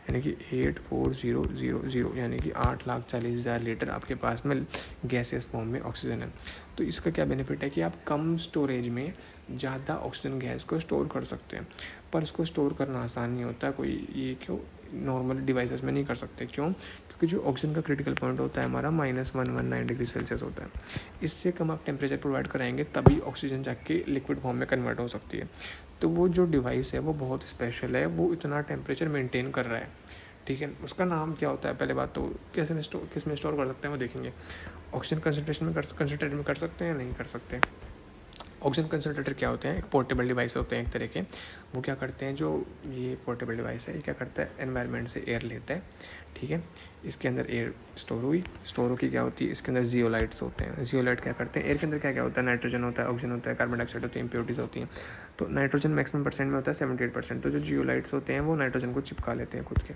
यानी कि 84000 यानी कि 8,40,000 लीटर आपके पास में गैसेस फॉर्म में ऑक्सीजन है। तो इसका क्या बेनिफिट है कि आप कम स्टोरेज में ज़्यादा ऑक्सीजन गैस को स्टोर कर सकते हैं, पर इसको स्टोर करना आसान नहीं होता कोई, ये क्यों नॉर्मल डिवाइसेस में नहीं कर सकते, क्यों, क्योंकि जो ऑक्सीजन का क्रिटिकल पॉइंट होता है हमारा -119 डिग्री सेल्सियस होता है। इससे कम आप टेम्परेचर प्रोवाइड कराएंगे तभी ऑक्सीजन जाके लिक्विड फॉर्म में कन्वर्ट हो सकती है। तो वो जो डिवाइस है वो बहुत स्पेशल है, वो इतना टेम्परेचर मेंटेन कर रहा है, ठीक है। उसका नाम क्या होता है, पहले बात तो कैसे में स्टोर, किस में स्टोर कर सकते हैं वो देखेंगे। ऑक्सीजन कंसनट्रेटर में कर सकते हैं या नहीं कर सकते। ऑक्सीजन कंसनट्रेटर क्या होते हैं, एक पोर्टेबल डिवाइस होते हैं एक तरह के। वो क्या करते हैं, जो ये पोर्टेबल डिवाइस है ये क्या करता है, एनवायरनमेंट से एयर लेता है, ठीक है। इसके अंदर एयर स्टोर होगी, क्या होती है, इसके अंदर जियोलाइट्स होते हैं। जियोलाइट क्या करते हैं, एयर के अंदर क्या क्या होता है, नाइट्रोजन होता है, ऑक्सीजन होता है, कार्बन डाइऑक्साइड होती है, इंप्योरिटीज़ होती हैं। तो नाइट्रोजन मैक्सिमम परसेंट में होता है 78%, तो जो जियोलाइट्स होते हैं वो नाइट्रोजन को चिपका लेते हैं खुद के।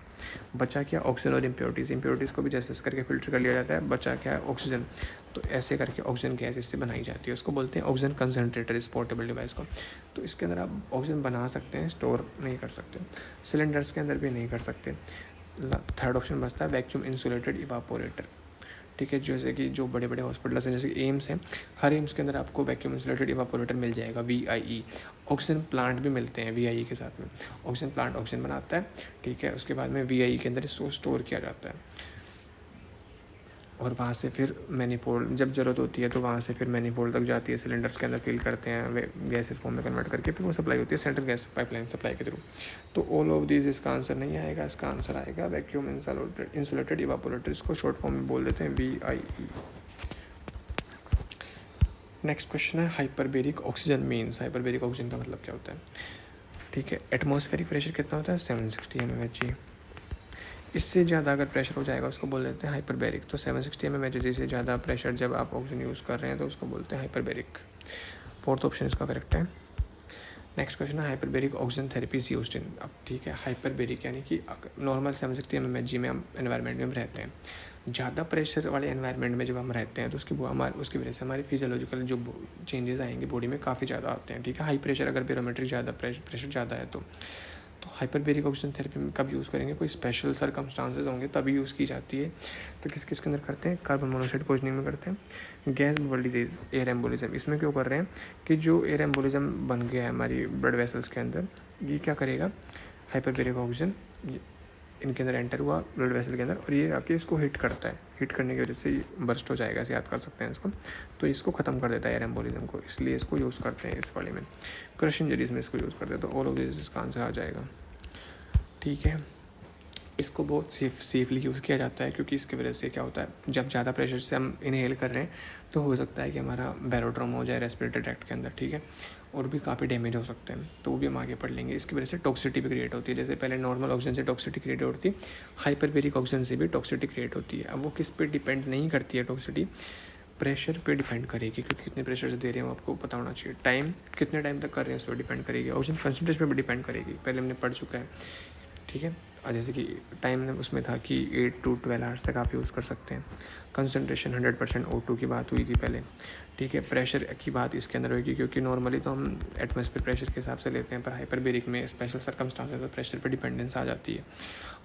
बचा क्या, ऑक्सीजन और इंप्योरिटीज़ को भी जैसे करके फिल्टर कर लिया जाता है, बचा क्या है, ऑक्सीजन। तो ऐसे करके ऑक्सीजन गैस इससे बनाई जाती है, उसको बोलते हैं ऑक्सीजन कंसनट्रेटर, इस पोर्टेबल डिवाइस को। तो इसके अंदर आप ऑक्सीजन बना सकते हैं, स्टोर नहीं कर सकते, सिलेंडर्स के अंदर भी नहीं कर सकते। थर्ड ऑप्शन बचता है वैक्यूम इंसुलेटेड इवापोरेटर, ठीक है। जैसे कि जो बड़े बड़े हॉस्पिटल्स हैं, जैसे एम्स हैं, हर एम्स के अंदर आपको वैक्यूम इंसुलेटेड इवापोरेटर मिल जाएगा, VIE। ऑक्सीजन प्लांट भी मिलते हैं VIE के साथ में, ऑक्सीजन प्लांट ऑक्सीजन बनाता है, ठीक है। उसके बाद में VIE के अंदर इसको स्टोर किया जाता है, और वहाँ से फिर मैनीफोल्ड जब ज़रूरत होती है तो वहाँ से फिर मैनीफोल्ड तक जाती है, सिलेंडर्स के अंदर फिल करते हैं, वे गैसेस फॉर्म में कन्वर्ट करके फिर वो सप्लाई होती है सेंट्रल गैस पाइपलाइन सप्लाई के थ्रू। तो ऑल ऑफ दिस इसका आंसर नहीं आएगा, इसका आंसर आएगा वैक्यूम इंसुलेटेड इवापोरेटर, इसको शॉर्ट फॉर्म में बोल देते हैं VIE। नेक्स्ट क्वेश्चन है hyperbaric oxygen means. Hyperbaric oxygen का मतलब क्या होता है, ठीक है। एटमॉस्फेरिक प्रेशर कितना होता है, 760 mmHg। इससे ज़्यादा अगर प्रेशर हो जाएगा उसको बोल देते हैं हाइपरबेरिक। तो 760 mmHg से ज़्यादा प्रेशर जब आप ऑक्सीजन यूज़ कर रहे हैं तो उसको बोलते हैं हाइपरबेरिक। फोर्थ ऑप्शन इसका करेक्ट है। नेक्स्ट क्वेश्चन है hyperbaric oxygen therapy is used in. अब ठीक है, हाइपरबेरिक यानी कि नॉर्मल समझ सकते हैं एमएमएचजी में हम एनवायरनमेंट में हम रहते हैं, ज़्यादा प्रेशर वाले एनवायरनमेंट में जब हम रहते हैं तो उसकी वजह से हमारी फिजियोलॉजिकल जो चेंजेस आएंगे बॉडी में काफ़ी ज़्यादा आते हैं। ठीक है, हाई प्रेशर अगर बैरोमेट्रिक ज़्यादा प्रेशर ज़्यादा है तो हाइपरबेरिक ऑक्सीजन थेरेपी में कब यूज़ करेंगे, कोई स्पेशल सर्कमस्टांसेस होंगे तभी यूज़ की जाती है। तो किस किस के अंदर करते हैं, कार्बन मोनोऑक्साइड पॉइजनिंग में करते हैं। Gas bubble disease, air embolism, इसमें क्यों कर रहे हैं कि जो एयर एम्बोलिज्म बन गया है हमारी ब्लड वेसल्स के अंदर, ये क्या करेगा, हाइपरबेरिक ऑक्सीजन इनके अंदर एंटर हुआ ब्लड वेसल के अंदर और ये आके इसको हिट करता है, हिट करने की वजह से ये बर्स्ट हो जाएगा, ऐसे याद कर सकते हैं इसको। तो इसको ख़त्म कर देता है एयर एम्बोलिज्म को, इसलिए इसको यूज़ करते हैं इस वाले में। क्रश इंजरीज में इसको यूज़ करते हैं। तो ऑल ऑफ दिस इसका आंसर आ जाएगा। ठीक है, इसको बहुत सेफली यूज़ किया जाता है क्योंकि इसकी वजह से क्या होता है, जब ज़्यादा प्रेशर से हम इनहेल कर रहे हैं तो हो सकता है कि हमारा बैरोट्रोमा हो जाए रेस्पिरेटरी ट्रैक्ट के अंदर। ठीक है, और भी काफ़ी डैमेज हो सकते हैं, तो वो भी हम आगे पढ़ लेंगे। इसकी वजह से टॉक्सिटी भी क्रिएट होती है, जैसे पहले नॉर्मल ऑक्सीजन से टॉक्सिटी क्रिएट होती है, हाइपरबेरिक ऑक्सीजन से भी टॉक्सिटी क्रिएट होती है। अब वो किस पे डिपेंड नहीं करती है टॉक्सिटी, प्रेशर पे डिपेंड करेगी, क्योंकि कितने प्रेशर से दे रहे हैं वो आपको पता होना चाहिए। टाइम, कितने टाइम तक कर रहे हैं उस पर डिपेंड करेगी। ऑक्सीजन कंसनट्रेशन पे भी डिपेंड करेगी, पहले हमने पढ़ चुका है। ठीक है, और जैसे कि टाइम उसमें था कि 8 to 12 आवर्स तक आप यूज़ कर सकते हैं। कंसनट्रेशन 100% O2 की बात हुई थी पहले। ठीक है, प्रेशर की बात इसके अंदर होगी क्योंकि नॉर्मली तो हम एटमॉस्फेयर प्रेशर के हिसाब से लेते हैं, पर हाइपरबेरिक में स्पेशल सर्कमस्टांसेस में प्रेशर पे डिपेंडेंस आ जाती है।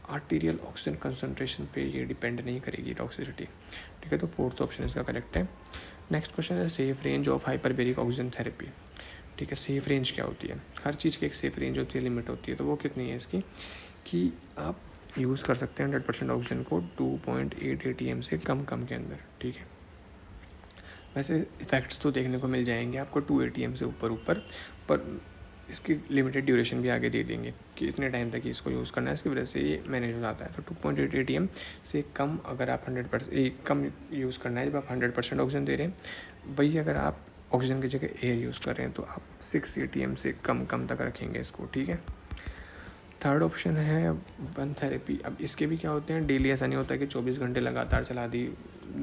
आर्टीरियल ऑक्सीजन कंसनट्रेशन पे ये डिपेंड नहीं करेगी टॉक्सिसिटी। ठीक है, तो फोर्थ ऑप्शन इसका करेक्ट है। नेक्स्ट क्वेश्चन है safe range of hyperbaric oxygen therapy. ठीक है, सेफ रेंज क्या होती है, हर चीज़ की एक सेफ रेंज होती है, लिमिट होती है, तो वो कितनी है इसकी कि आप यूज़ कर सकते हैं 100% ऑक्सीजन को 2.8 ATM से कम के अंदर। ठीक है, वैसे इफ़ेक्ट्स तो देखने को मिल जाएंगे आपको 2 ATM से ऊपर, पर इसकी लिमिटेड ड्यूरेशन भी आगे दे देंगे कि इतने टाइम तक इसको यूज़ करना है, इसकी वजह से ये मैनेज हो जाता है। तो 2.8 ATM से कम अगर आप 100% कम यूज़ करना है, जब आप 100% ऑक्सीजन दे रहे हैं, वही अगर आप ऑक्सीजन की जगह एयर यूज़ कर रहे हैं तो आप 6 ATM से कम तक रखेंगे इसको। ठीक है, थर्ड ऑप्शन है वन थेरेपी। अब इसके भी क्या होते हैं, डेली ऐसा नहीं होता कि 24 घंटे लगातार चला दी,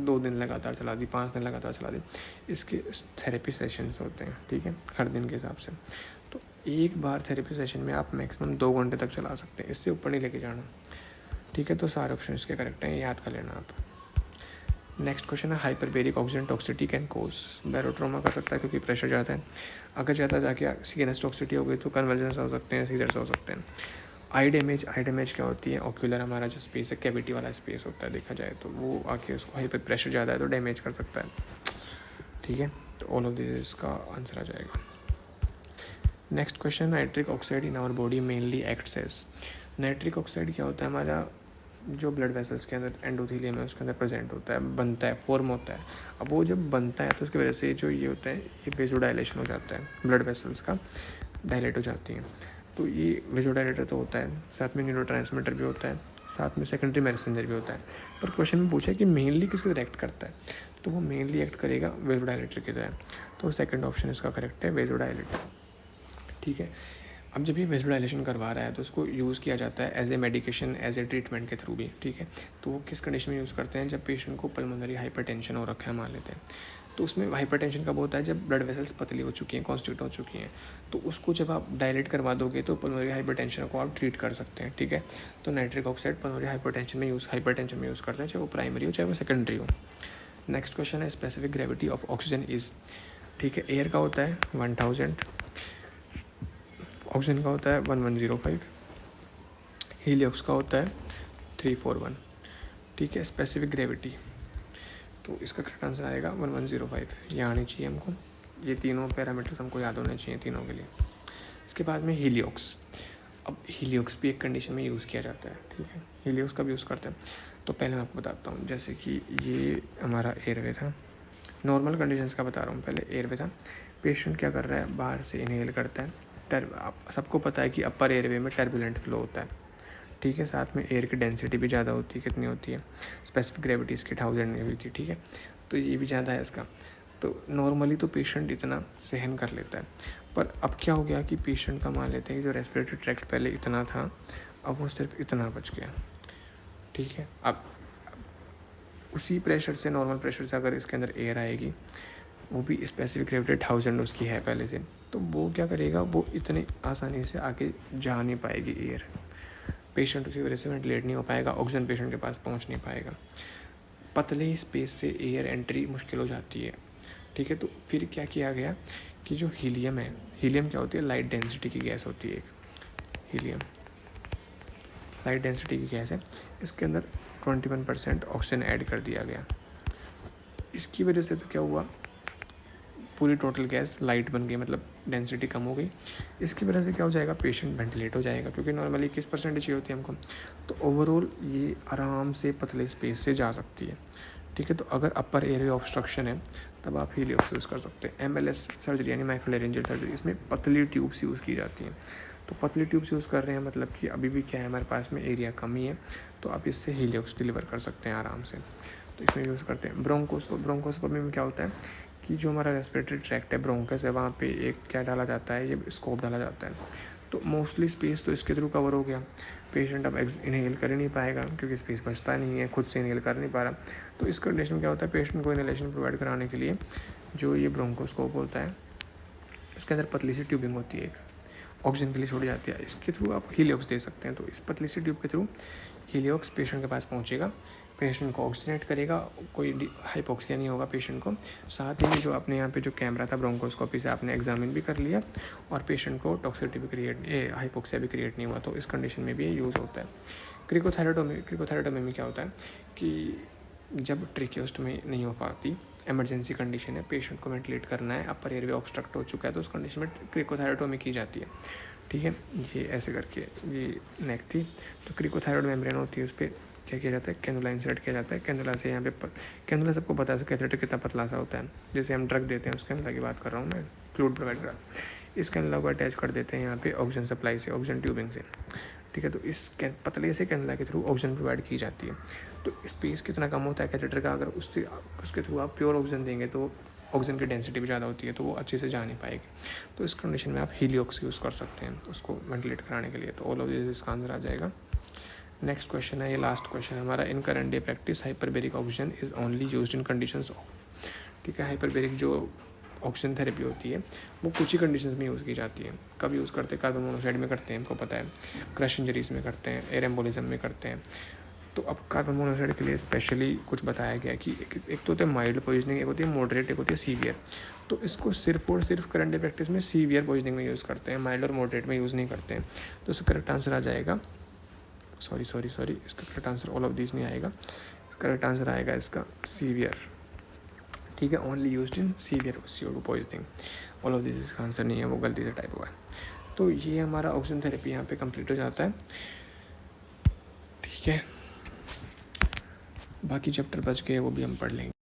2 दिन लगातार चला दी, 5 दिन लगातार चला दी, इसके थेरेपी सेशंस होते हैं। ठीक है, हर दिन के हिसाब से। तो एक बार थेरेपी सेशन में आप मैक्सिमम 2 घंटे तक चला सकते हैं, इससे ऊपर नहीं लेके जाना। ठीक है, तो सारे ऑप्शन इसके करेक्ट हैं, याद कर लेना आप। नेक्स्ट क्वेश्चन है hyperbaric oxygen toxicity can cause. Barotrauma कर सकता है क्योंकि प्रेशर ज़्यादा है, अगर ज़्यादा जाके सीएनएस टॉक्सिटी हो गई तो कन्वर्जेंस हो सकते हैं, सीजर्स हो सकते हैं। आई डैमेज क्या होती है, ऑक्यूलर हमारा जो स्पेस है, कैविटी वाला स्पेस होता है देखा जाए तो, वो आके उसको हाइपर प्रेशर ज़्यादा है तो डैमेज कर सकता है। ठीक है, तो ऑल ऑफ दिस इसका आंसर आ जाएगा। Next question, nitric oxide in our body mainly acts as. Nitric oxide क्या होता है, हमारा जो ब्लड वेसल्स के अंदर एंडोथेलियम है उसके अंदर प्रेजेंट होता है, बनता है, फॉर्म होता है। अब वो जब बनता है तो उसकी वजह से जो ये होता है, ये वेजोडाइलेशन हो जाता है, ब्लड वेसल्स का डायलेट हो जाती हैं। तो ये वेजोडाइलेटर तो होता है, साथ में न्यूरोट्रांसमीटर भी होता है, साथ में सेकेंडरी मैसेंजर भी होता है। पर क्वेश्चन में पूछा कि मेनली किसकी तरह एक्ट करता है, तो वो मेनली एक्ट करेगा वेजोडाइलेटर की तरह। तो सेकंड ऑप्शन इसका करेक्ट है, वेजोडाइलेटर। ठीक है, अब जब ये वेजोडाइलेशन करवा रहा है तो उसको यूज़ किया जाता है as a medication, as a treatment के थ्रू भी। ठीक है, तो वो किस कंडीशन में यूज़ करते हैं, जब पेशेंट को पल्मोनरी हाइपरटेंशन हो रखा है मान लेते हैं, तो उसमें हाइपरटेंशन कब होता है, जब ब्लड वेसल्स पतली हो चुकी हैं, कॉन्स्ट्रिक्ट हो चुकी हैं, तो उसको जब आप डायलेट करवा दोगे तो पल्मोनरी हाइपरटेंशन को आप ट्रीट कर सकते हैं। ठीक है, तो नाइट्रिक ऑक्साइड पल्मोनरी हाइपरटेंशन में यूज़ करते हैं, चाहे वो प्राइमरी हो चाहे वो सेकेंडरी हो। नेक्स्ट क्वेश्चन है specific gravity of oxygen is. ठीक है, एयर का होता है 1000, ऑक्सीजन का होता है 1105, हीलियोक्स का होता है 341। ठीक है, स्पेसिफिक ग्रेविटी, तो इसका करेक्ट आंसर आएगा 1105, ये आनी चाहिए हमको, ये तीनों पैरामीटर्स हमको याद होने चाहिए तीनों के लिए। इसके बाद में हीलियोक्स। अब हीलियोक्स भी एक कंडीशन में यूज़ किया जाता है। ठीक है, हीलियोक्स कब यूज़ करते हैं, तो पहले मैं आपको बताता हूँ। जैसे कि ये हमारा एयरवे था, नॉर्मल कंडीशंस का बता रहा हूँ, पहले एयरवे था, पेशेंट क्या कर रहा है, बाहर से इनहेल करता है, सबको पता है कि अपर एयरवे में टर्बुलेंट फ्लो होता है। ठीक है, साथ में एयर की डेंसिटी भी ज़्यादा होती है, कितनी होती है, स्पेसिफिक ग्रेविटी इसकी 1000 में हुई थी। ठीक है, तो ये भी ज़्यादा है इसका, तो नॉर्मली तो पेशेंट इतना सहन कर लेता है। पर अब क्या हो गया कि पेशेंट का मान लेते हैं कि जो रेस्पिरेटरी ट्रैक्ट पहले इतना था, अब वो सिर्फ इतना बच गया। ठीक है, अब उसी प्रेशर से, नॉर्मल प्रेशर से अगर इसके अंदर एयर आएगी वो भी स्पेसिफिक ग्रेविटी 1000 उसकी है पहले से, तो वो क्या करेगा, वो इतनी आसानी से आगे जा नहीं पाएगी एयर, पेशेंट उसी वजह से वेंटिलेट नहीं हो पाएगा, ऑक्सीजन पेशेंट के पास पहुंच नहीं पाएगा, पतले स्पेस से एयर एंट्री मुश्किल हो जाती है। ठीक है, तो फिर क्या किया गया कि जो हीलियम है, हीलियम क्या होती है, लाइट डेंसिटी की गैस होती है एक, हीलियम लाइट डेंसिटी की गैस है, इसके अंदर 21% ऑक्सीजन ऐड कर दिया गया। इसकी वजह से तो क्या हुआ, पूरी टोटल गैस लाइट बन गई, मतलब डेंसिटी कम हो गई। इसकी वजह से क्या हो जाएगा, पेशेंट वेंटिलेट हो जाएगा, क्योंकि नॉर्मली 21% चाहिए होती है हमको, तो ओवरऑल ये आराम से पतले स्पेस से जा सकती है। ठीक है, तो अगर अपर एयर ऑब्स्ट्रक्शन है तब आप हीलियोक्स यूज़ कर सकते हैं। MLS सर्जरी यानी माइक्रोलैरिंजियल सर्जरी, इसमें पतली ट्यूब्स यूज़ की जाती हैं। तो पतली ट्यूब्स यूज़ कर रहे हैं मतलब कि अभी भी क्या है, हमारे पास में एरिया कम ही है, तो आप इससे हीलियोक्स डिलीवर कर सकते हैं आराम से, तो इसमें यूज़ करते हैं। ब्रोंकोस्कोपी में क्या होता है कि जो हमारा रेस्पिरेटरी ट्रैक्ट है, ब्रोंकस है, वहाँ पे एक क्या डाला जाता है, ये स्कोप डाला जाता है, तो मोस्टली स्पेस तो इसके थ्रू कवर हो गया। पेशेंट अब इनहेल कर ही नहीं पाएगा क्योंकि स्पेस बचता नहीं है, खुद से इनहेल कर नहीं पा रहा। तो इस कंडीशन में क्या होता है, पेशेंट को इनहेलेशन प्रोवाइड कराने के लिए जो ये ब्रोंकोस्कोप होता है, इसके अंदर पतली सी ट्यूबिंग होती है, एक ऑक्सीजन के लिए छोड़ी जाती है, इसके थ्रू आप हीलियोक्स दे सकते हैं। तो इस पतली सी ट्यूब के थ्रू हीलियोक्स पेशेंट के पास पहुँचेगा, पेशेंट को ऑक्सीजनेट करेगा, कोई हाइपोक्सिया नहीं होगा पेशेंट को। साथ ही जो आपने यहाँ पे जो कैमरा था ब्रोंकोस्कोपी से आपने एग्जामिन भी कर लिया, और पेशेंट को टॉक्सिसिटी भी हाइपोक्सिया भी क्रिएट नहीं हुआ, तो इस कंडीशन में भी ये यूज़ होता है। क्रिकोथैलेडोमी में क्या होता है कि जब ट्रेकियोस्टोमी नहीं हो पाती, इमरजेंसी कंडीशन है, पेशेंट को वेंटिलेट करना है, अपर एयरवे ऑब्स्ट्रक्ट हो चुका है, तो उस कंडीशन में क्रिकोथैलेडोमी की जाती है। ठीक है, ये ऐसे करके ये नेक थी, तो क्रिकोथायरॉयड मेम्ब्रेन होती है, उस पर क्या किया जाता है, कैनुला इंसर्ट किया जाता है। कैनुला से यहाँ पे कैनुला सबको पता है कैथेटर कितना पतला सा होता है, जैसे हम ड्रग देते हैं उस कैनुला की बात कर रहा हूँ मैं, फ्लूइड प्रोवाइड करा, इस कैनुला को अटैच कर देते हैं यहाँ पे ऑक्सीजन सप्लाई से, ऑक्सीजन ट्यूबिंग से। ठीक है, तो इस पतले से कैनुला के थ्रू ऑक्सीजन प्रोवाइड की जाती है। तो स्पेस कितना कम होता है कैथेटर का, अगर उसके थ्रू आप प्योर ऑक्सीजन देंगे तो ऑक्सीजन की डेंसिटी भी ज़्यादा होती है, तो वो अच्छे से जा नहीं पाएगी। तो इस कंडीशन में आप हीलियोक्स यूज़ कर सकते हैं उसको वेंटिलेट कराने के लिए। तो ऑल ऑफ दिस इसका आंसर आ जाएगा। नेक्स्ट क्वेश्चन है, ये लास्ट क्वेश्चन है हमारा। In current day practice hyperbaric oxygen is only used in conditions of. ठीक है, हाइपरबेरिक जो ऑक्सीजन थेरेपी होती है वो कुछ ही कंडीशंस में यूज़ की जाती है। कब यूज़ करते हैं, कार्बन मोनोऑक्साइड में करते हैं, हमको पता है, क्रश इंजरीज में करते हैं, एयर एम्बोलिज्म में करते हैं। तो अब कार्बन मोनोऑक्साइड के लिए स्पेशली कुछ बताया गया कि एक तो होता है माइल्ड पॉइजनिंग, एक होती है मॉडरेट, एक होती है सीवियर। तो इसको सिर्फ और सिर्फ करंट डे प्रैक्टिस में सीवियर पॉइजनिंग में यूज़ करते हैं, माइल्ड और मॉडरेट में यूज़ नहीं करते हैं। तो इसका करेक्ट आंसर आ जाएगा, सॉरी इसका correct answer all of this नहीं आएगा, करेक्ट आंसर आएगा इसका सीवियर। ठीक है, only used in severe CO2 poisoning. All of this इसका आंसर नहीं है, वो गलती से टाइप हुआ है। तो ये हमारा ऑक्सीजन थेरेपी यहाँ पे कंप्लीट हो जाता है। ठीक है, बाकी चैप्टर बच गए वो भी हम पढ़ लेंगे।